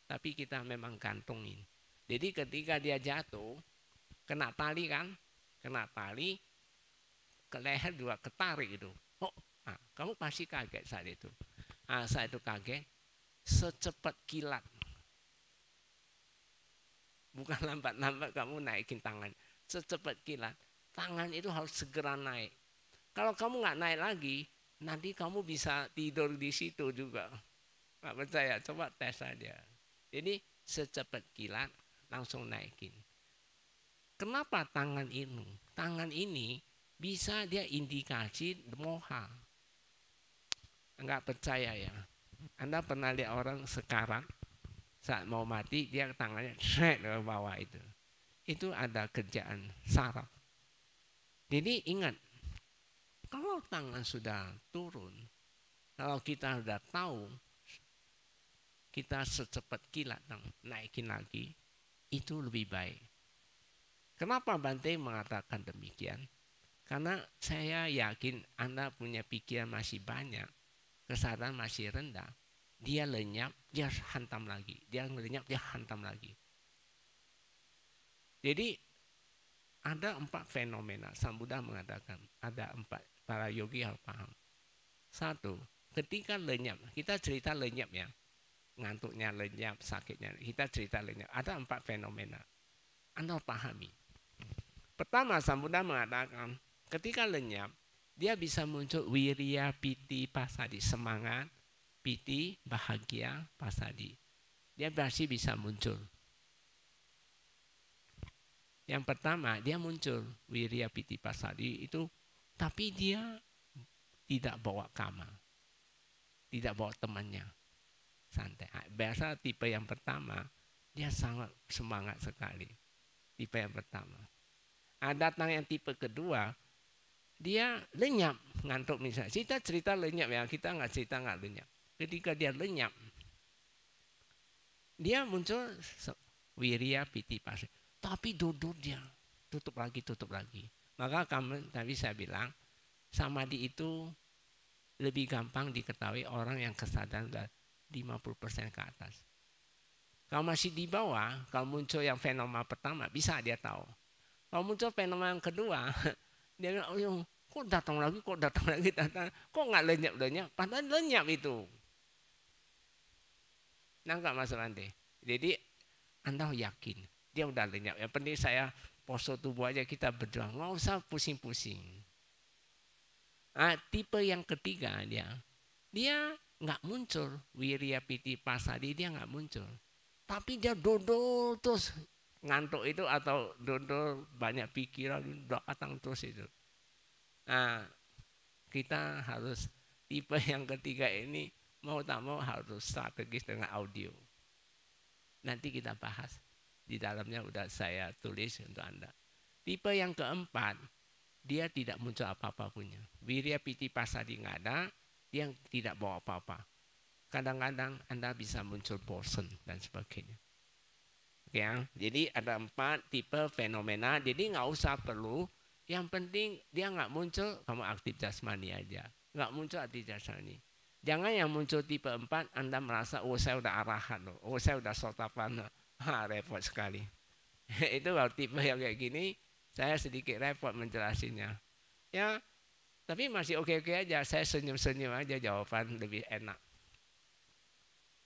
Tapi kita memang gantungin. Jadi ketika dia jatuh, kena tali kan, ke leher juga ketarik itu. Kamu pasti kaget saat itu. Saat itu kaget, secepat kilat. Bukan lambat-lambat kamu naikin tangan. Secepat kilat. Tangan itu harus segera naik. Kalau kamu nggak naik lagi, nanti kamu bisa tidur di situ juga. Nggak percaya, coba tes saja. Jadi secepat kilat langsung naikin. Kenapa tangan ini? Tangan ini bisa dia indikasi moha. Nggak percaya ya. Anda pernah lihat orang sekarang saat mau mati dia tangannya ke bawah itu. Itu ada kerjaan saraf. Jadi ingat, kalau tangan sudah turun, kalau kita sudah tahu, kita secepat kilat naikin lagi, itu lebih baik. Kenapa Bante mengatakan demikian? Karena saya yakin Anda punya pikiran masih banyak, kesadaran masih rendah. Dia lenyap, dia hantam lagi. Dia lenyap, dia hantam lagi. Jadi ada 4 fenomena. Sang Buddha mengatakan ada 4. Para yogi harus paham. 1, ketika lenyap. Kita cerita lenyap ya. Ngantuknya lenyap, sakitnya. Kita cerita lenyap. Ada 4 fenomena. Anda pahami. Pertama, Sang Buddha mengatakan ketika lenyap, dia bisa muncul wirya, piti, pasadi. Semangat, piti, bahagia, pasadi. Dia pasti bisa muncul. Yang pertama dia muncul wirya, piti, pasadi itu, tapi dia tidak bawa kama, tidak bawa temannya, santai. Biasa tipe yang pertama dia sangat semangat sekali. Tipe yang pertama. Datang yang tipe kedua, dia lenyap, ngantuk misalnya. Kita cerita lenyap ya, kita nggak cerita nggak lenyap. Ketika dia lenyap, Dia muncul wirya piti pasa. Tapi duduk dia, tutup lagi. Maka tadi saya bilang, samadhi itu lebih gampang diketahui orang yang kesadaran 50% ke atas. Kalau masih di bawah, kalau muncul yang fenomena pertama, bisa dia tahu. Kalau muncul fenomena yang kedua, dia bilang, oh, kok datang lagi, kok nggak lenyap, padahal lenyap itu. Nangkap Mas Rande. Jadi Anda yakin, dia udah lenyap. Yang penting saya postur tubuh aja kita berdoa, nggak usah pusing-pusing. Nah, tipe yang ketiga dia nggak muncul wirya piti pasadi, dia nggak muncul. Tapi dia dodol terus ngantuk itu atau dodol banyak pikiran datang terus itu. Nah, kita harus tipe yang ketiga ini mau tak mau harus strategis dengan audio. Nanti kita bahas. Di dalamnya udah saya tulis untuk Anda. Tipe yang keempat, dia tidak muncul apa-apa punya. Wirya piti pasadi nggak ada, dia tidak bawa apa-apa. Kadang-kadang Anda bisa muncul bosan dan sebagainya. Oke ya? Jadi ada 4 tipe fenomena. Jadi nggak usah perlu. Yang penting dia nggak muncul, kamu aktif jasmani aja. Nggak muncul aktif jasmani. Jangan yang muncul tipe 4, Anda merasa, oh saya udah arahat loh, oh saya udah sotapanna. Repot sekali. Itu kalau tipe yang kayak gini, saya sedikit repot menjelasinnya. Ya, tapi masih oke-oke aja. Saya senyum-senyum aja, jawaban lebih enak.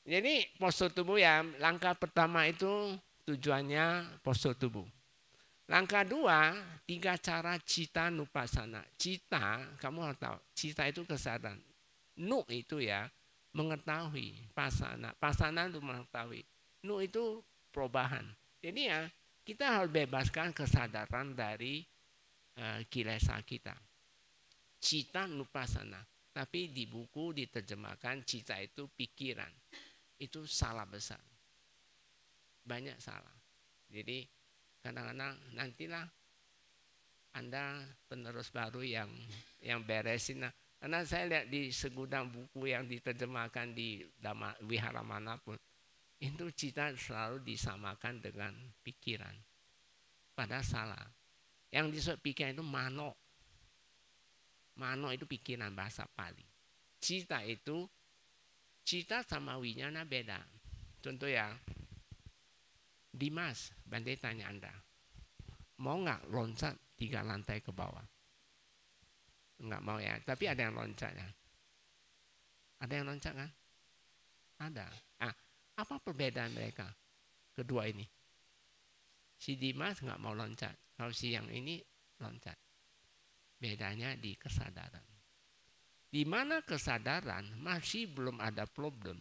Jadi postur tubuh ya, langkah pertama itu tujuannya postur tubuh. Langkah 2, 3 cara cita nupasana. Cita, kamu harus tahu, cita itu kesadaran. Nu itu ya, mengetahui. Pasana, pasana itu mengetahui. Nu itu perubahan. Jadi ya, kita harus bebaskan kesadaran dari kilesa kita. Cita nupasana. Tapi di buku diterjemahkan cita itu pikiran. Itu salah besar. Banyak salah. Jadi kadang-kadang nantilah Anda penerus baru yang beresin. Karena saya lihat di segudang buku yang diterjemahkan di wihara manapun, itu cita selalu disamakan dengan pikiran. Padahal salah. Yang disebut pikiran itu mano. Mano itu pikiran bahasa Pali. Cita itu, cita sama winyana beda. Contoh ya, Dimas, Bante tanya Anda, mau nggak loncat 3 lantai ke bawah? Nggak mau ya, tapi ada yang loncat ya. Ada yang loncat kan? Ada. Apa perbedaan mereka? Kedua ini. Si Dimas nggak mau loncat, kalau si yang ini loncat. Bedanya di kesadaran. Di mana kesadaran masih belum ada problem.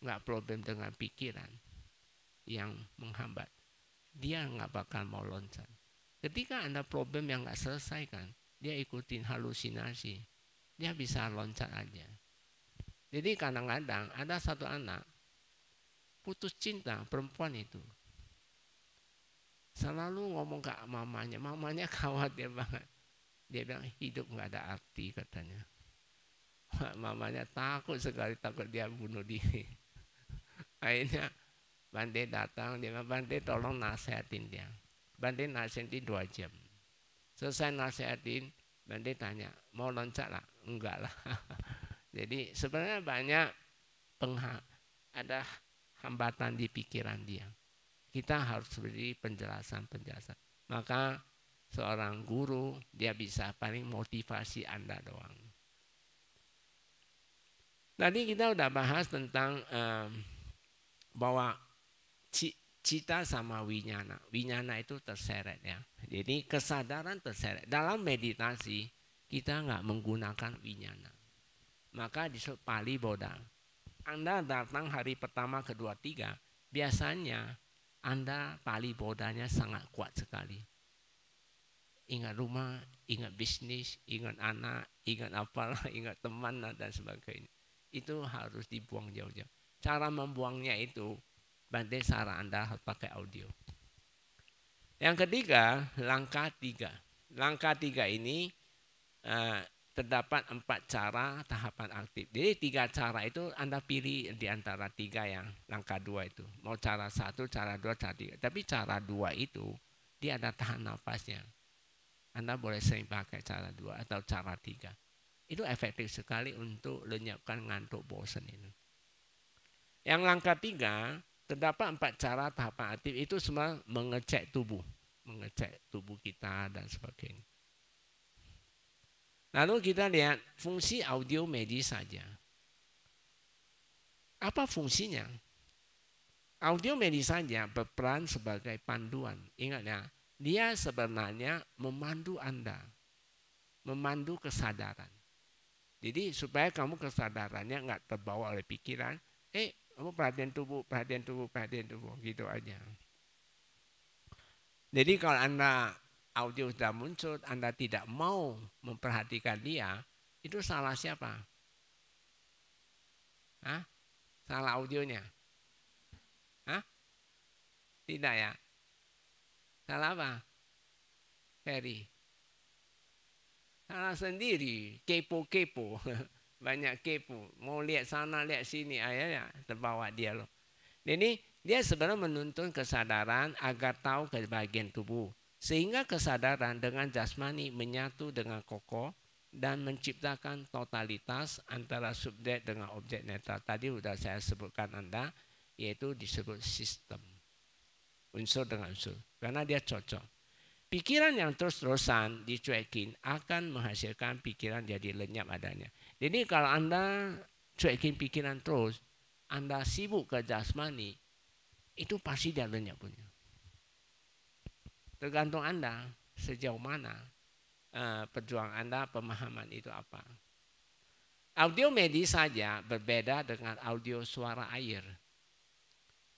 Nggak problem dengan pikiran yang menghambat. Dia nggak bakal mau loncat. Ketika ada problem yang nggak selesai kan, dia ikutin halusinasi. Dia bisa loncat aja. Jadi kadang-kadang ada satu anak putus cinta, perempuan itu. Selalu ngomong ke mamanya khawatir banget. Dia bilang hidup nggak ada arti katanya. Mamanya takut sekali, takut dia bunuh diri. Akhirnya Bante datang, dia bilang, Bante tolong nasihatin dia. Bante nasihatin 2 jam. Selesai nasihatin, Bante tanya, mau loncat lah? Enggak lah. Jadi sebenarnya banyak ada hambatan di pikiran dia. Kita harus beri penjelasan. Maka seorang guru dia bisa paling motivasi Anda doang. Tadi kita udah bahas tentang bahwa cita sama winyana. Winyana itu terseret ya. Jadi kesadaran terseret. Dalam meditasi kita nggak menggunakan winyana. Maka disebut Pali Bodha. Anda datang hari pertama, kedua, 3, biasanya Anda Pali Bodhanya sangat kuat sekali. Ingat rumah, ingat bisnis, ingat anak, ingat apalah, ingat teman dan sebagainya. Itu harus dibuang jauh-jauh. Cara membuangnya itu, Bante saran Anda harus pakai audio. Yang ketiga, langkah 3. Langkah 3 ini terdapat 4 cara tahapan aktif. Jadi 3 cara itu Anda pilih di antara 3 yang langkah 2 itu. Mau cara 1, cara 2, cara 3. Tapi cara 2 itu dia ada tahan nafasnya. Anda boleh sering pakai cara 2 atau cara 3. Itu efektif sekali untuk lenyapkan ngantuk bosan itu. Yang langkah 3, terdapat 4 cara tahapan aktif itu semua mengecek tubuh kita dan sebagainya. Lalu kita lihat fungsi audio medis saja. Apa fungsinya? Audio medis saja berperan sebagai panduan. Ingat ya, dia sebenarnya memandu Anda, memandu kesadaran. Jadi supaya kamu kesadarannya nggak terbawa oleh pikiran, kamu perhatian tubuh, gitu aja. Jadi kalau Anda audio sudah muncul, Anda tidak mau memperhatikan dia, itu salah siapa? Hah? Salah audionya? Hah? Tidak ya? Salah apa? Ferry. Salah sendiri, kepo-kepo. Banyak kepo, mau lihat sana, lihat sini, akhirnya terbawa dia loh. Jadi dia sebenarnya menuntun kesadaran agar tahu ke bagian tubuh. Sehingga kesadaran dengan jasmani menyatu dengan kokoh dan menciptakan totalitas antara subjek dengan objek netral. Tadi sudah saya sebutkan Anda, yaitu disebut sistem. Unsur dengan unsur. Karena dia cocok. Pikiran yang terus-terusan dicuekin akan menghasilkan pikiran jadi lenyap adanya. Jadi kalau Anda cuekin pikiran terus, Anda sibuk ke jasmani, itu pasti dia lenyap punya. Tergantung Anda sejauh mana perjuangan Anda, pemahaman itu apa. Audio medis saja berbeda dengan audio suara air.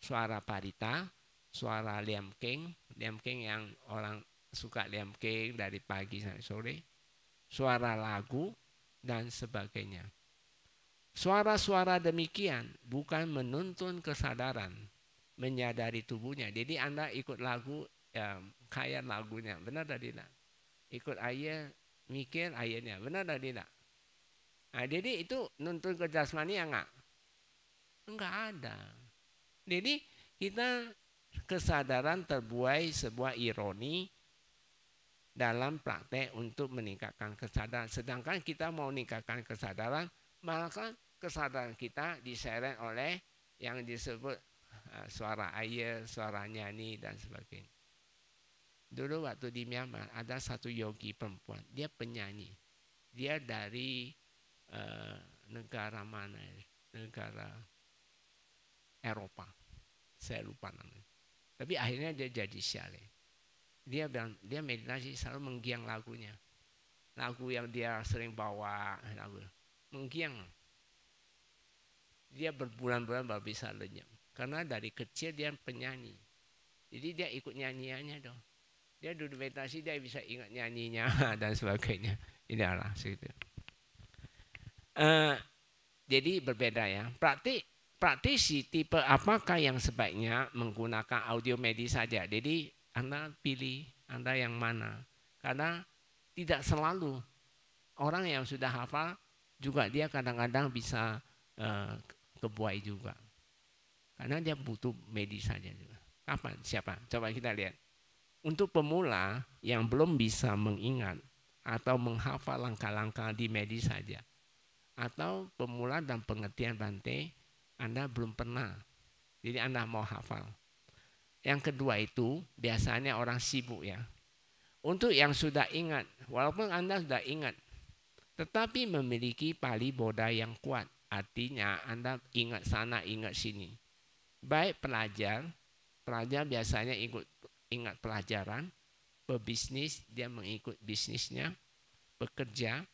Suara parita, suara liamking yang orang suka liamking dari pagi sampai sore, suara lagu, dan sebagainya. Suara-suara demikian bukan menuntun kesadaran, menyadari tubuhnya. Jadi Anda ikut lagu, ya, kayak lagunya, benar tadi tidak? Ikut ayat, mikir ayatnya, benar tadi tidak? Nah, jadi itu nuntun ke jasmani ya enggak? Enggak ada. Jadi kita kesadaran terbuai sebuah ironi dalam praktek untuk meningkatkan kesadaran. Sedangkan kita mau meningkatkan kesadaran, maka kesadaran kita diseret oleh yang disebut suara air, suara nyanyi, dan sebagainya. Dulu waktu di Myanmar ada satu yogi perempuan, dia penyanyi. Dia dari negara mana? Negara Eropa. Saya lupa namanya. Tapi akhirnya dia jadi syaleh. Dia bilang, dia meditasi selalu menggiang lagunya. Lagu yang dia sering bawa, lagu menggiang. Dia berbulan-bulan baru bisa lenyap. Karena dari kecil dia penyanyi. Jadi dia ikut nyanyiannya dong. Dia duduk meditasi, dia bisa ingat nyanyinya dan sebagainya. Ini adalah segitu. Jadi berbeda ya. Praktisi tipe apakah yang sebaiknya menggunakan audio medis saja. Jadi Anda pilih Anda yang mana. Karena tidak selalu orang yang sudah hafal juga dia kadang-kadang bisa kebuai juga. Karena dia butuh medis saja juga. Kapan? Siapa? Coba kita lihat. Untuk pemula yang belum bisa mengingat atau menghafal langkah-langkah di medis saja. Atau pemula dan pengertian Bante, Anda belum pernah. Jadi Anda mau hafal. Yang kedua itu biasanya orang sibuk ya. Untuk yang sudah ingat, walaupun Anda sudah ingat, tetapi memiliki pali bodha yang kuat. Artinya Anda ingat sana, ingat sini. Baik pelajar biasanya ingat pelajaran, pebisnis dia mengikut bisnisnya, bekerja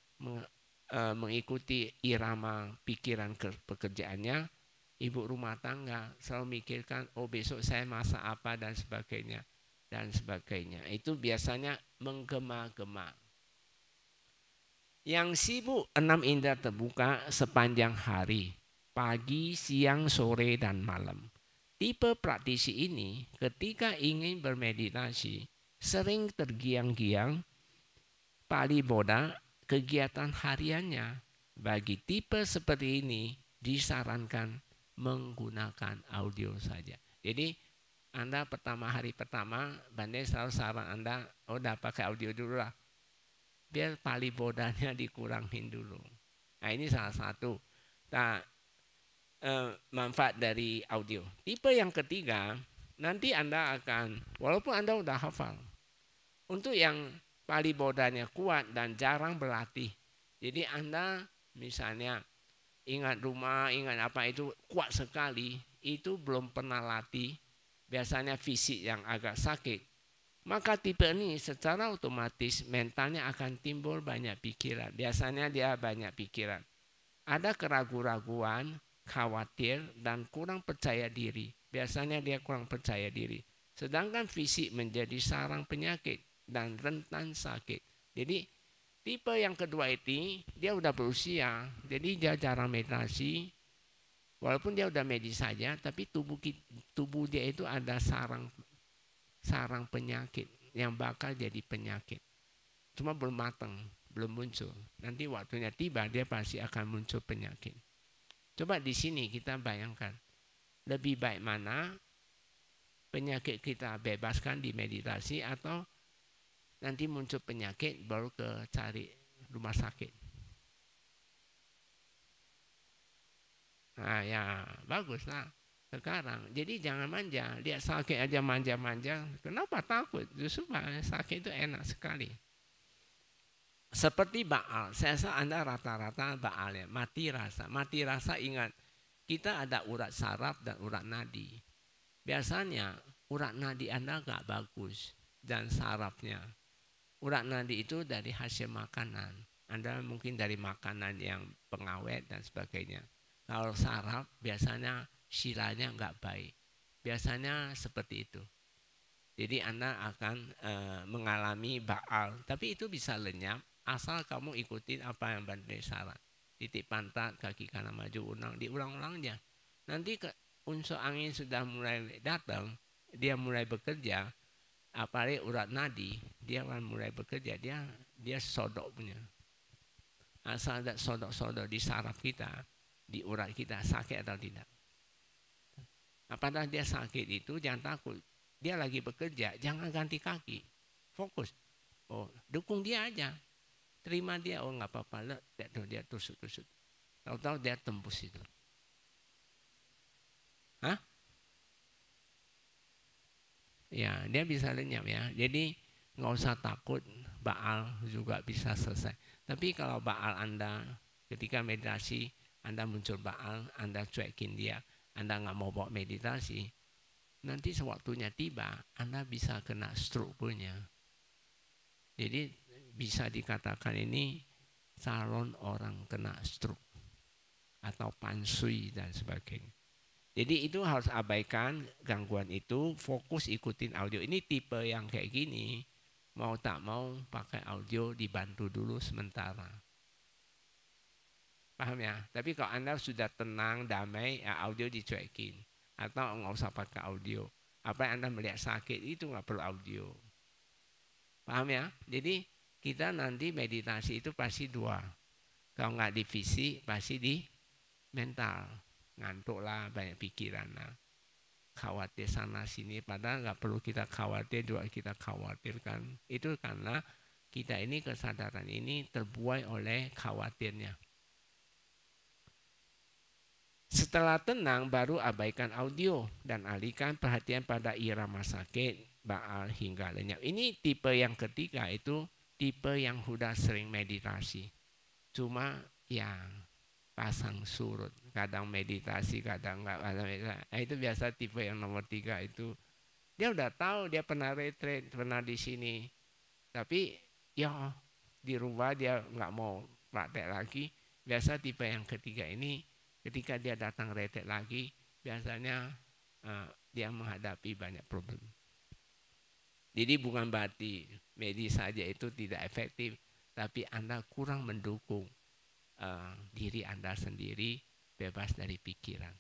mengikuti irama pikiran pekerjaannya, ibu rumah tangga selalu mikirkan besok saya masak apa dan sebagainya. Itu biasanya menggema-gema. Yang sibuk 6 indera terbuka sepanjang hari, pagi, siang, sore, dan malam. Tipe praktisi ini ketika ingin bermeditasi sering tergiang-giang pali bodha kegiatan hariannya. Bagi tipe seperti ini disarankan menggunakan audio saja. Jadi Anda hari pertama, Bante selalu saran Anda, udah pakai audio dulu lah. Biar palibodanya dikurangin dulu. Nah ini salah satu manfaat dari audio. Tipe yang ketiga, nanti Anda akan, walaupun Anda udah hafal, untuk yang palibodanya kuat dan jarang berlatih. Jadi Anda misalnya ingat rumah, ingat apa itu kuat sekali, itu belum pernah latih, biasanya fisik yang agak sakit. Maka tipe ini secara otomatis mentalnya akan timbul banyak pikiran. Biasanya dia banyak pikiran. Ada keraguan-raguan, khawatir, dan kurang percaya diri. Biasanya dia kurang percaya diri. Sedangkan fisik menjadi sarang penyakit dan rentan sakit. Jadi tipe yang kedua ini dia udah berusia, jadi dia jarang meditasi. Walaupun dia udah medis saja, tapi tubuh dia itu ada sarang penyakit yang bakal jadi penyakit. Cuma belum matang, belum muncul. Nanti waktunya tiba dia pasti akan muncul penyakit. Coba di sini kita bayangkan, lebih baik mana penyakit kita bebaskan di meditasi atau nanti muncul penyakit baru cari rumah sakit. Nah ya baguslah sekarang. Jadi jangan manja, lihat sakit aja manja-manja. Kenapa takut? Justru sakit itu enak sekali. Seperti Baal, saya rasa Anda rata-rata Baal ya, mati rasa. Mati rasa ingat, kita ada urat saraf dan urat nadi. Biasanya urat nadi Anda nggak bagus dan sarafnya. Urat nadi itu dari hasil makanan. Anda mungkin dari makanan yang pengawet dan sebagainya. Kalau saraf biasanya silanya nggak baik. Biasanya seperti itu. Jadi Anda akan mengalami Baal. Tapi itu bisa lenyap asal kamu ikutin apa yang Bante saran. Titik pantat, kaki kanan maju, diulang-ulangnya. Nanti unsur angin sudah mulai datang, dia mulai bekerja. Apalagi urat nadi, dia akan mulai bekerja, dia sodok punya. Asal ada sodok-sodok di saraf kita, di urat kita, sakit atau tidak. Padahal dia sakit itu jangan takut, dia lagi bekerja, jangan ganti kaki, fokus. Oh, dukung dia aja, terima dia, oh nggak apa-apa, dia tusuk-tusuk. Tahu-tahu dia tembus itu. Hah? Ya, dia bisa lenyap ya. Jadi nggak usah takut, Baal juga bisa selesai. Tapi kalau Baal Anda ketika meditasi, Anda muncul Baal, Anda cuekin dia, Anda nggak mau bawa meditasi, nanti sewaktunya tiba, Anda bisa kena stroke punya. Jadi bisa dikatakan ini calon orang kena stroke atau pansui dan sebagainya. Jadi itu harus abaikan gangguan itu, fokus ikutin audio. Ini tipe yang kayak gini, mau tak mau pakai audio dibantu dulu sementara. Paham ya? Tapi kalau Anda sudah tenang, damai, ya audio dicuekin. Atau nggak usah pakai audio. Apa yang Anda melihat sakit itu nggak perlu audio. Paham ya? Jadi kita nanti meditasi itu pasti dua. Kalau nggak di fisik, pasti di mental. Ngantuk lah, banyak pikiran lah, khawatir sana sini, padahal nggak perlu kita khawatir, juga kita khawatirkan. Itu karena kita ini kesadaran ini terbuai oleh khawatirnya. Setelah tenang baru abaikan audio dan alihkan perhatian pada irama sakit, Baal hingga lenyap. Ini tipe yang ketiga, itu tipe yang sudah sering meditasi. Cuma yang pasang surut, kadang meditasi, kadang enggak. Nah, itu biasa tipe yang nomor 3 itu. Dia udah tahu, dia pernah retreat, pernah di sini. Tapi ya di rumah dia nggak mau praktek lagi. Biasa tipe yang ketiga ini ketika dia datang retreat lagi, biasanya dia menghadapi banyak problem. Jadi bukan berarti medis saja itu tidak efektif, tapi Anda kurang mendukung diri Anda sendiri bebas dari pikiran.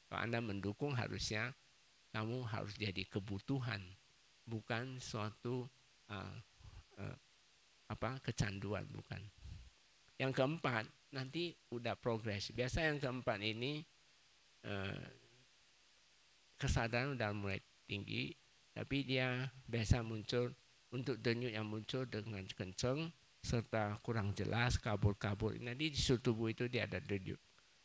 Kalau Anda mendukung, harusnya kamu harus jadi kebutuhan, bukan suatu kecanduan, bukan. Yang keempat, nanti udah progres. Biasa yang keempat ini kesadaran udah mulai tinggi, tapi dia biasa muncul untuk denyut yang muncul dengan kencang serta kurang jelas, kabur-kabur. Nanti di seluruh tubuh itu dia ada denyut.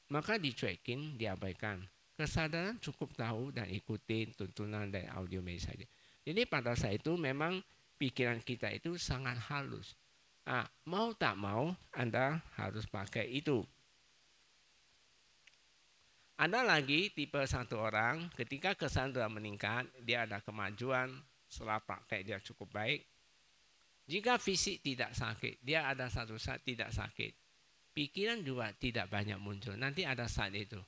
Maka dicuekin, diabaikan. Kesadaran cukup tahu dan ikutin tuntunan dari audio medis saja. Jadi pada saat itu memang pikiran kita itu sangat halus. Mau tak mau Anda harus pakai itu. Ada lagi tipe satu orang ketika kesadaran meningkat, dia ada kemajuan setelah praktek dia cukup baik. Jika fisik tidak sakit, dia ada satu saat tidak sakit. Pikiran juga tidak banyak muncul. Nanti ada saat itu.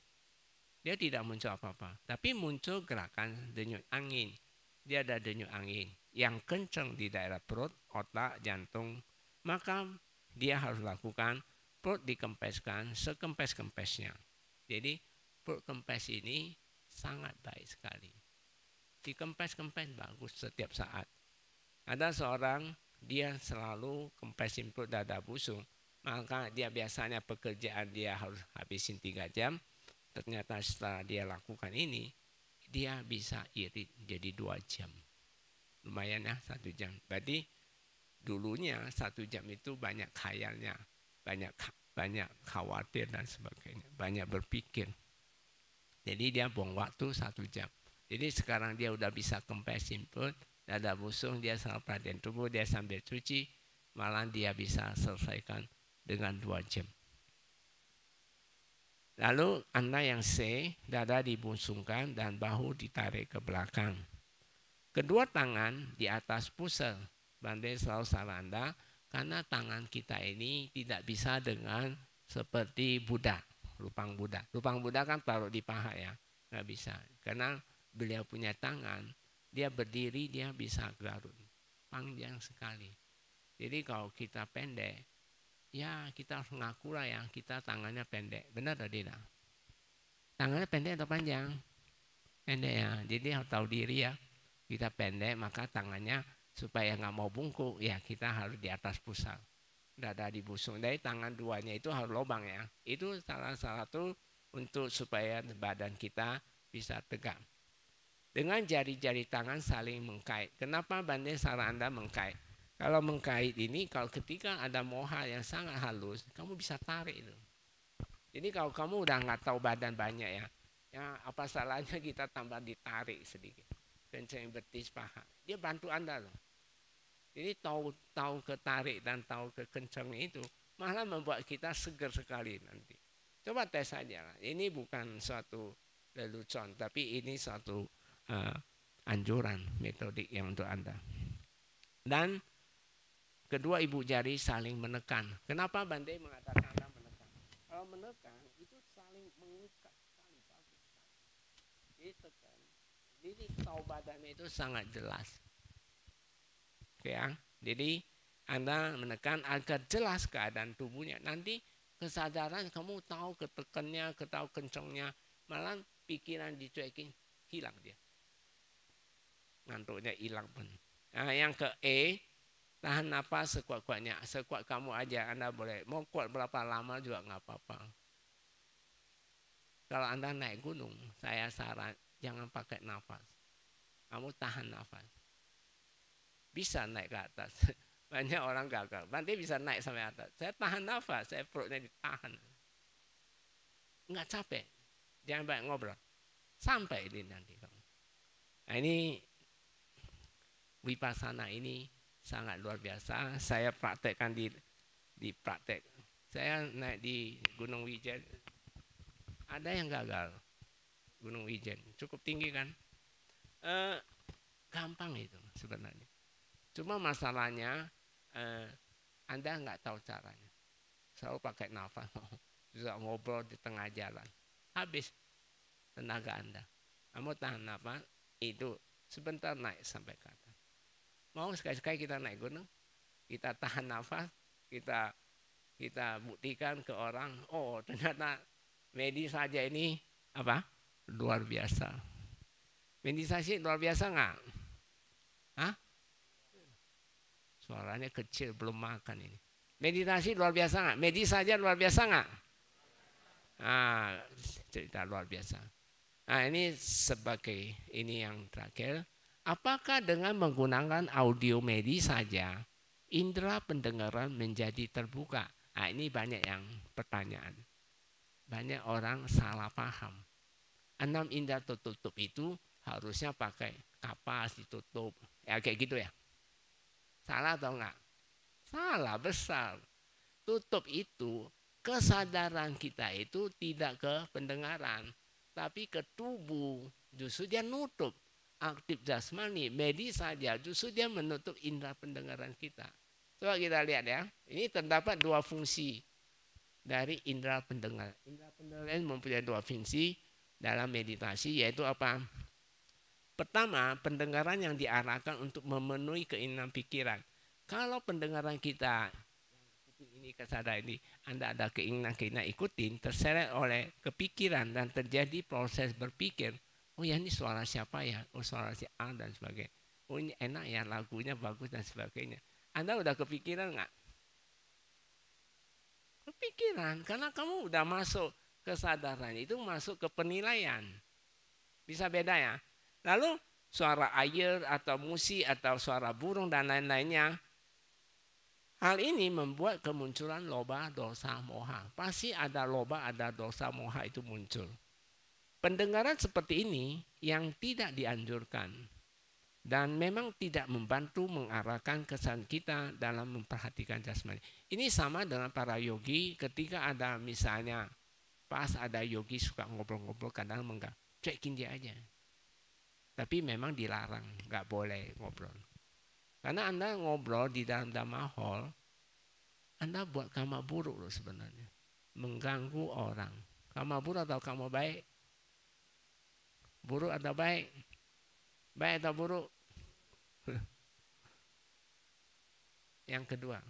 Dia tidak muncul apa-apa. Tapi muncul gerakan denyut angin. Dia ada denyut angin yang kencang di daerah perut, otak, jantung. Maka dia harus lakukan perut dikempeskan sekempes-kempesnya. Jadi perut kempes ini sangat baik sekali. Dikempes-kempes bagus setiap saat. Ada seorang dia selalu kempesin perut dada busung. Maka dia biasanya pekerjaan dia harus habisin 3 jam. Ternyata setelah dia lakukan ini, dia bisa irit jadi 2 jam. Lumayan ya 1 jam. Berarti dulunya 1 jam itu banyak khayalnya, banyak khawatir dan sebagainya, banyak berpikir. Jadi dia buang waktu 1 jam. Jadi sekarang dia udah bisa kempesin perut, dada busung, dia salah perhatian tubuh, dia sambil cuci, malah dia bisa selesaikan dengan 2 jam. Lalu Anda yang C, dada dibusungkan dan bahu ditarik ke belakang. Kedua tangan di atas pusar. Bandai selalu salah Anda, karena tangan kita ini tidak bisa dengan seperti Buddha, lupang Buddha. Lupang Buddha kan taruh di paha ya, nggak bisa. Karena beliau punya tangan, dia berdiri dia bisa garut, panjang sekali. Jadi kalau kita pendek, ya kita harus ngaku lah ya, kita tangannya pendek. Benar atau tidak? Tangannya pendek atau panjang? Pendek ya. Jadi harus tahu diri ya. Kita pendek maka tangannya supaya nggak mau bungkuk ya kita harus di atas pusar. Dada dibusung. Dari tangan duanya itu harus lubang ya. Itu salah satu untuk supaya badan kita bisa tegak. Dengan jari-jari tangan saling mengkait. Kenapa banding salah Anda mengkait? Kalau mengkait ini, kalau ketika ada moha yang sangat halus, kamu bisa tarik itu. Jadi kalau kamu udah nggak tahu badan banyak ya, apa salahnya kita tambah ditarik sedikit, kencang betis paha. Dia bantu Anda loh. Jadi tahu ketarik dan tahu kekencang itu malah membuat kita segar sekali nanti. Coba tes saja lah. Ini bukan suatu lelucon, tapi ini suatu anjuran metodik yang untuk Anda. Dan kedua ibu jari saling menekan. Kenapa Bandai mengatakan Anda menekan? Kalau menekan itu saling mengikat sekali, bagus sekali. Jadi tekan. Jadi tahu badannya itu sangat jelas. Oke ya. Jadi Anda menekan agar jelas keadaan tubuhnya. Nanti kesadaran kamu tahu ketekannya, tahu kencangnya, malah pikiran dicuekin hilang dia. Ngantuknya hilang pun. Nah, yang ke E, tahan nafas sekuat-kuatnya. Sekuat kamu aja, Anda boleh. Mau kuat berapa lama juga nggak apa-apa. Kalau Anda naik gunung, saya saran jangan pakai nafas. Kamu tahan nafas. Bisa naik ke atas. Banyak orang gagal. Nanti bisa naik sampai atas. Saya tahan nafas, saya perutnya ditahan. Nggak capek. Jangan banyak ngobrol. Sampai ini nanti kamu. Nah ini Vipassana ini sangat luar biasa. Saya praktekkan di praktek. Saya naik di Gunung Wijen. Ada yang gagal. Gunung Wijen. Cukup tinggi kan? Gampang itu sebenarnya. Cuma masalahnya Anda nggak tahu caranya. Selalu pakai nafas. Bisa ngobrol di tengah jalan. Habis tenaga Anda. Kamu tahan nafas. Itu sebentar naik sampai ke atas. Mau sekali-sekali kita naik gunung, kita tahan nafas, kita buktikan ke orang, oh ternyata medis saja ini apa? Luar biasa. Meditasi luar biasa nggak? Hah? Suaranya kecil, belum makan ini. Meditasi luar biasa nggak? Medis saja luar biasa nggak? Ah, cerita luar biasa. Nah ini sebagai ini yang terakhir. Apakah dengan menggunakan audio medis saja indera pendengaran menjadi terbuka? Nah ini banyak yang pertanyaan. Banyak orang salah paham. 6 indera tertutup itu harusnya pakai kapas ditutup. Ya kayak gitu ya. Salah atau enggak? Salah besar. Tutup itu kesadaran kita itu tidak ke pendengaran, tapi ke tubuh. Justru dia nutup. Aktif jasmani, medis saja justru dia menutup indera pendengaran kita. Coba kita lihat ya. Ini terdapat 2 fungsi dari indera pendengaran. Indera pendengaran mempunyai 2 fungsi dalam meditasi, yaitu apa? Pertama, pendengaran yang diarahkan untuk memenuhi keinginan pikiran. Kalau pendengaran kita ini kesadaran ini, Anda ada keinginan ikutin, terseret oleh kepikiran dan terjadi proses berpikir. Oh ya ini suara siapa ya? Oh suara si A dan sebagainya. Oh ini enak ya, lagunya bagus dan sebagainya. Anda udah kepikiran nggak? Kepikiran, karena kamu udah masuk kesadaran itu masuk ke penilaian. Bisa beda ya. Lalu suara air atau musik atau suara burung dan lain-lainnya. Hal ini membuat kemunculan loba, dosa, moha. Pasti ada loba, ada dosa, moha itu muncul. Pendengaran seperti ini yang tidak dianjurkan dan memang tidak membantu mengarahkan kesan kita dalam memperhatikan jasmani. Ini sama dengan para yogi ketika ada misalnya pas ada yogi suka ngobrol-ngobrol kadang cuekin dia aja. Tapi memang dilarang, nggak boleh ngobrol. Karena Anda ngobrol di dalam Dhamma Hall, Anda buat karma buruk loh sebenarnya. Mengganggu orang. Karma buruk atau karma baik? Buruk atau baik? Baik atau buruk? Yang kedua,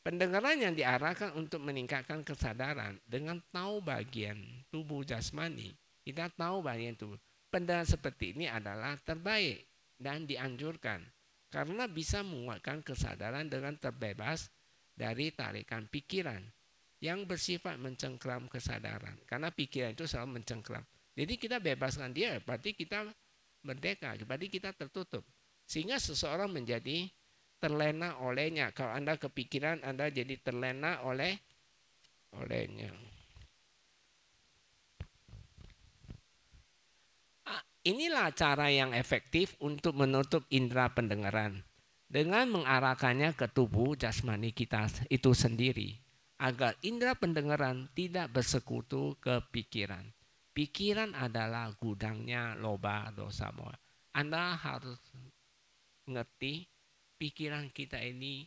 pendengaran yang diarahkan untuk meningkatkan kesadaran dengan tahu bagian tubuh jasmani. Kita tahu bagian tubuh. Pendengaran seperti ini adalah terbaik dan dianjurkan karena bisa menguatkan kesadaran dengan terbebas dari tarikan pikiran yang bersifat mencengkram kesadaran. Karena pikiran itu selalu mencengkram. Jadi kita bebaskan dia, berarti kita merdeka, berarti kita tertutup. Sehingga seseorang menjadi terlena olehnya. Kalau Anda kepikiran, Anda jadi terlena olehnya. Inilah cara yang efektif untuk menutup indera pendengaran. Dengan mengarahkannya ke tubuh jasmani kita itu sendiri. Agar indera pendengaran tidak bersekutu ke pikiran. Pikiran adalah gudangnya loba, dosa, moha. Anda harus ngerti pikiran kita ini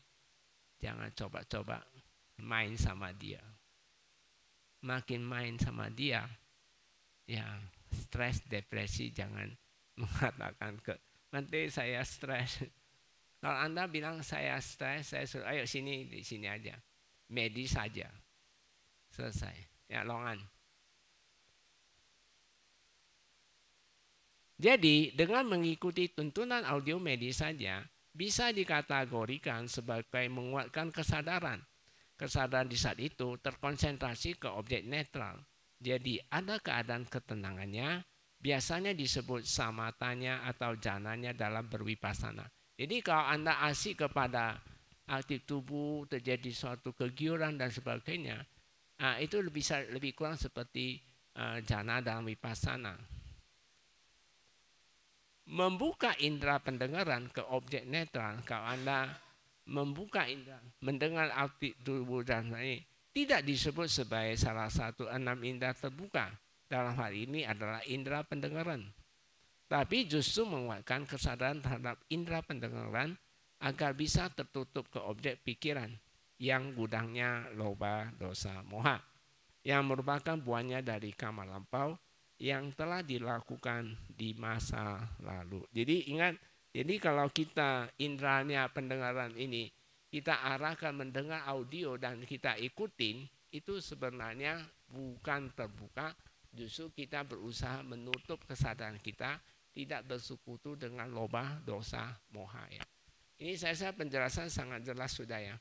jangan coba-coba main sama dia. Makin main sama dia, ya stres, depresi jangan mengatakan nanti saya stres. Kalau Anda bilang saya stres, saya suruh ayo sini, di sini aja. Medis saja. Selesai. Ya longan. Jadi dengan mengikuti tuntunan audio medis saja bisa dikategorikan sebagai menguatkan kesadaran. Kesadaran di saat itu terkonsentrasi ke objek netral. Jadi ada keadaan ketenangannya, biasanya disebut samatanya atau jananya dalam berwipasana. Jadi kalau Anda asik kepada aktif tubuh, terjadi suatu kegiuran dan sebagainya, itu bisa lebih kurang seperti jana dalam wipasana. Membuka indera pendengaran ke objek netral, kalau Anda membuka indera, mendengar aktif tubuh dan ini tidak disebut sebagai salah satu 6 indera terbuka. Dalam hal ini adalah indera pendengaran. Tapi justru menguatkan kesadaran terhadap indera pendengaran agar bisa tertutup ke objek pikiran yang gudangnya loba, dosa, moha. Yang merupakan buahnya dari karma lampau yang telah dilakukan di masa lalu. Jadi ingat, jadi kalau kita indranya pendengaran ini, kita arahkan mendengar audio dan kita ikutin, itu sebenarnya bukan terbuka, justru kita berusaha menutup kesadaran kita, tidak bersekutu dengan loba, dosa, moha. Ya. Ini saya penjelasan sangat jelas sudah ya.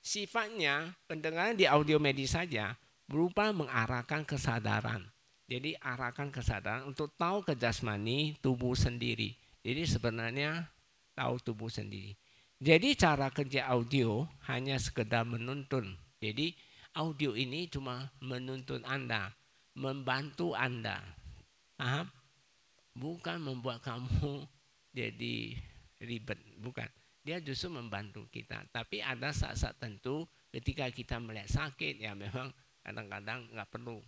Sifatnya pendengaran di audio medis saja berupa mengarahkan kesadaran. Jadi arahkan kesadaran untuk tahu ke jasmani tubuh sendiri. Jadi sebenarnya tahu tubuh sendiri. Jadi cara kerja audio hanya sekedar menuntun. Jadi audio ini cuma menuntun Anda, membantu Anda. Paham? Bukan membuat kamu jadi ribet, bukan. Dia justru membantu kita. Tapi ada saat-saat tentu ketika kita melihat sakit, ya memang kadang-kadang nggak perlu.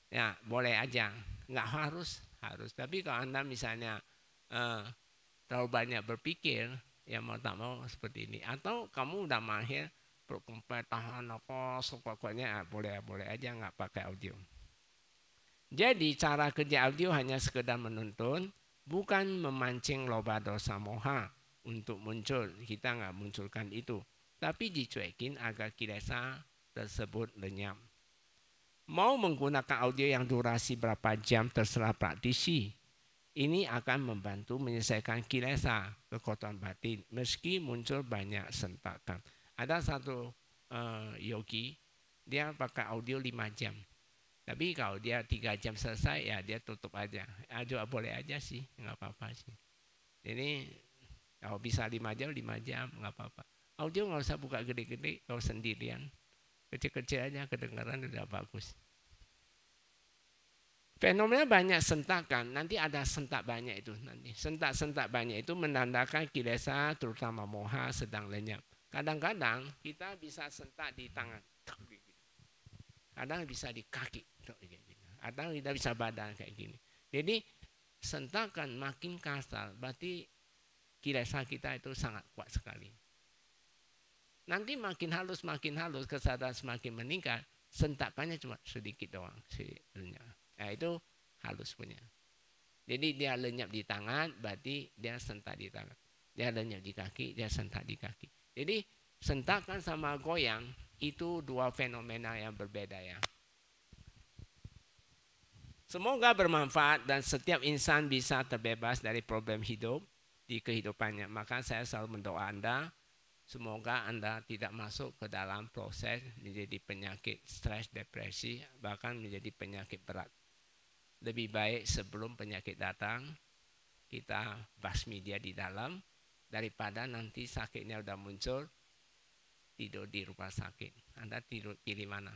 Ya boleh aja, nggak harus. Tapi kalau Anda misalnya terlalu banyak berpikir, ya mau tak mau seperti ini. Atau kamu udah mahir, tahan apa, pokoknya boleh aja nggak pakai audio. Jadi cara kerja audio hanya sekedar menuntun, bukan memancing loba dosa moha untuk muncul. Kita nggak munculkan itu. Tapi dicuekin agar kilesa tersebut lenyap. Mau menggunakan audio yang durasi berapa jam terserah praktisi. Ini akan membantu menyelesaikan kilesa, kekuatan batin, meski muncul banyak sentakan. Ada satu yogi, dia pakai audio 5 jam. Tapi kalau dia 3 jam selesai, ya dia tutup aja. Juga boleh aja sih, nggak apa-apa sih. Jadi kalau bisa 5 jam, 5 jam, nggak apa-apa. Audio nggak usah buka gede-gede kalau sendirian. Kecil-kecil aja kedengaran udah bagus. Fenomena banyak sentakan, nanti ada sentak banyak itu nanti. Sentak-sentak banyak itu menandakan kilesa terutama moha sedang lenyap. Kadang-kadang kita bisa sentak di tangan. Kadang bisa di kaki. Kadang kita bisa badan kayak gini. Jadi sentakan makin kasar, berarti kilesa kita itu sangat kuat sekali. Nanti makin halus, kesadaran semakin meningkat, sentakannya cuma sedikit doang. Nah itu halus punya. Jadi dia lenyap di tangan, berarti dia sentak di tangan. Dia lenyap di kaki, dia sentak di kaki. Jadi sentakan sama goyang itu dua fenomena yang berbeda ya. Semoga bermanfaat dan setiap insan bisa terbebas dari problem hidup di kehidupannya. Maka saya selalu mendoa Anda, semoga Anda tidak masuk ke dalam proses menjadi penyakit stres, depresi, bahkan menjadi penyakit berat. Lebih baik sebelum penyakit datang, kita basmi dia di dalam, daripada nanti sakitnya udah muncul, tidur di rumah sakit. Anda tidur pilih mana?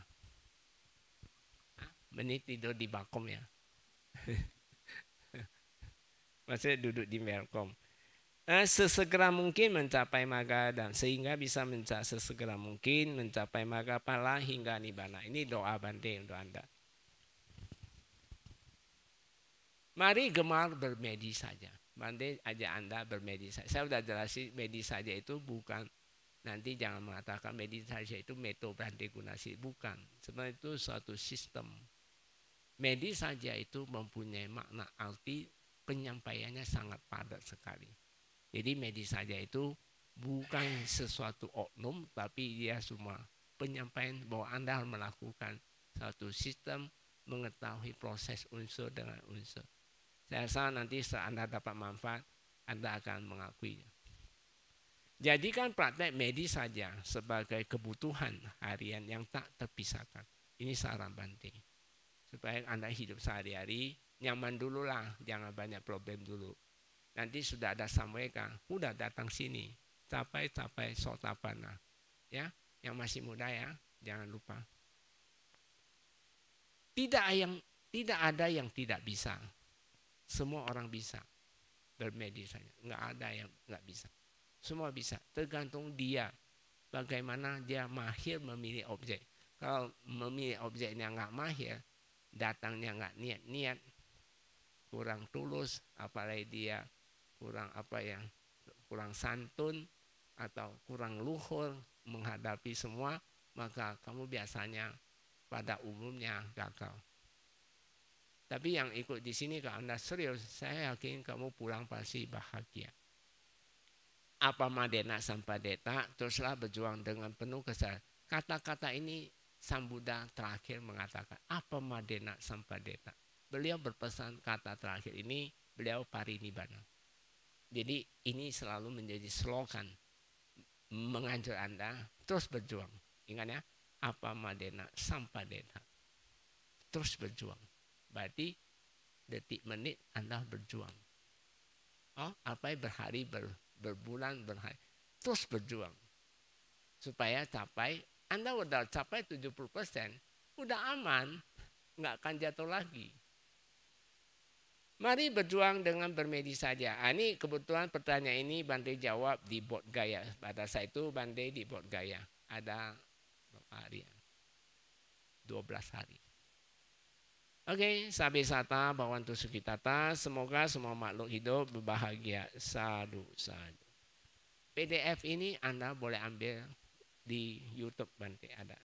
Menit tidur di Bakom ya. Maksudnya duduk di Melkom. Sesegera mungkin mencapai maga dan sehingga bisa sesegera mungkin mencapai maga pala hingga nibbana. Ini doa Bante untuk Anda. Mari gemar bermedis saja. Bante ajak Anda bermedis saja. Saya sudah jelasin medis saja itu bukan, nanti jangan mengatakan medis saja itu metode Bante Gunasi. Bukan. Sebenarnya itu suatu sistem. Medis saja itu mempunyai makna arti penyampaiannya sangat padat sekali. Jadi medis saja itu bukan sesuatu oknum, tapi dia semua penyampaian bahwa Anda harus melakukan suatu sistem mengetahui proses unsur dengan unsur. Saya rasa nanti setelah Anda dapat manfaat, Anda akan mengakuinya. Jadikan praktek medis saja sebagai kebutuhan harian yang tak terpisahkan. Ini saran Bante. Supaya Anda hidup sehari-hari nyaman dulu lah, jangan banyak problem dulu. Nanti sudah ada samweka, udah datang sini, capai sotapana. Ya, yang masih muda ya, jangan lupa. Tidak ada yang tidak bisa. Semua orang bisa bermedis saja. Nggak ada yang nggak bisa. Semua bisa, tergantung dia. Bagaimana dia mahir memilih objek. Kalau memilih objeknya nggak mahir, datangnya nggak niat-niat, kurang tulus, apalagi dia kurang santun atau kurang luhur menghadapi semua, maka kamu biasanya pada umumnya gagal. Tapi yang ikut di sini kalau Anda serius, saya yakin kamu pulang pasti bahagia. Apa madena sampadeta, teruslah berjuang dengan penuh kesadaran. Kata-kata ini Sang Buddha terakhir mengatakan, apa madena sampadeta. Beliau berpesan kata terakhir ini, beliau parinibbana. Jadi ini selalu menjadi slogan menganjur Anda terus berjuang. Ingat ya, apa madena sampadena. Terus berjuang. Berarti detik menit Anda berjuang. Oh, apa berhari, berbulan, berhari. Terus berjuang. Supaya capai, Anda udah capai 70%, udah aman, nggak akan jatuh lagi. Mari berjuang dengan bermedis saja. Ini kebetulan pertanyaan ini Bante jawab di Bodh Gaya. Pada saat itu Bante di Bodh Gaya. Ada berapa hari? 12 hari. Oke, sabi sata bawantu sukitata. Semoga semua makhluk hidup berbahagia. Sadu, sadu. PDF ini Anda boleh ambil di YouTube Bante ada.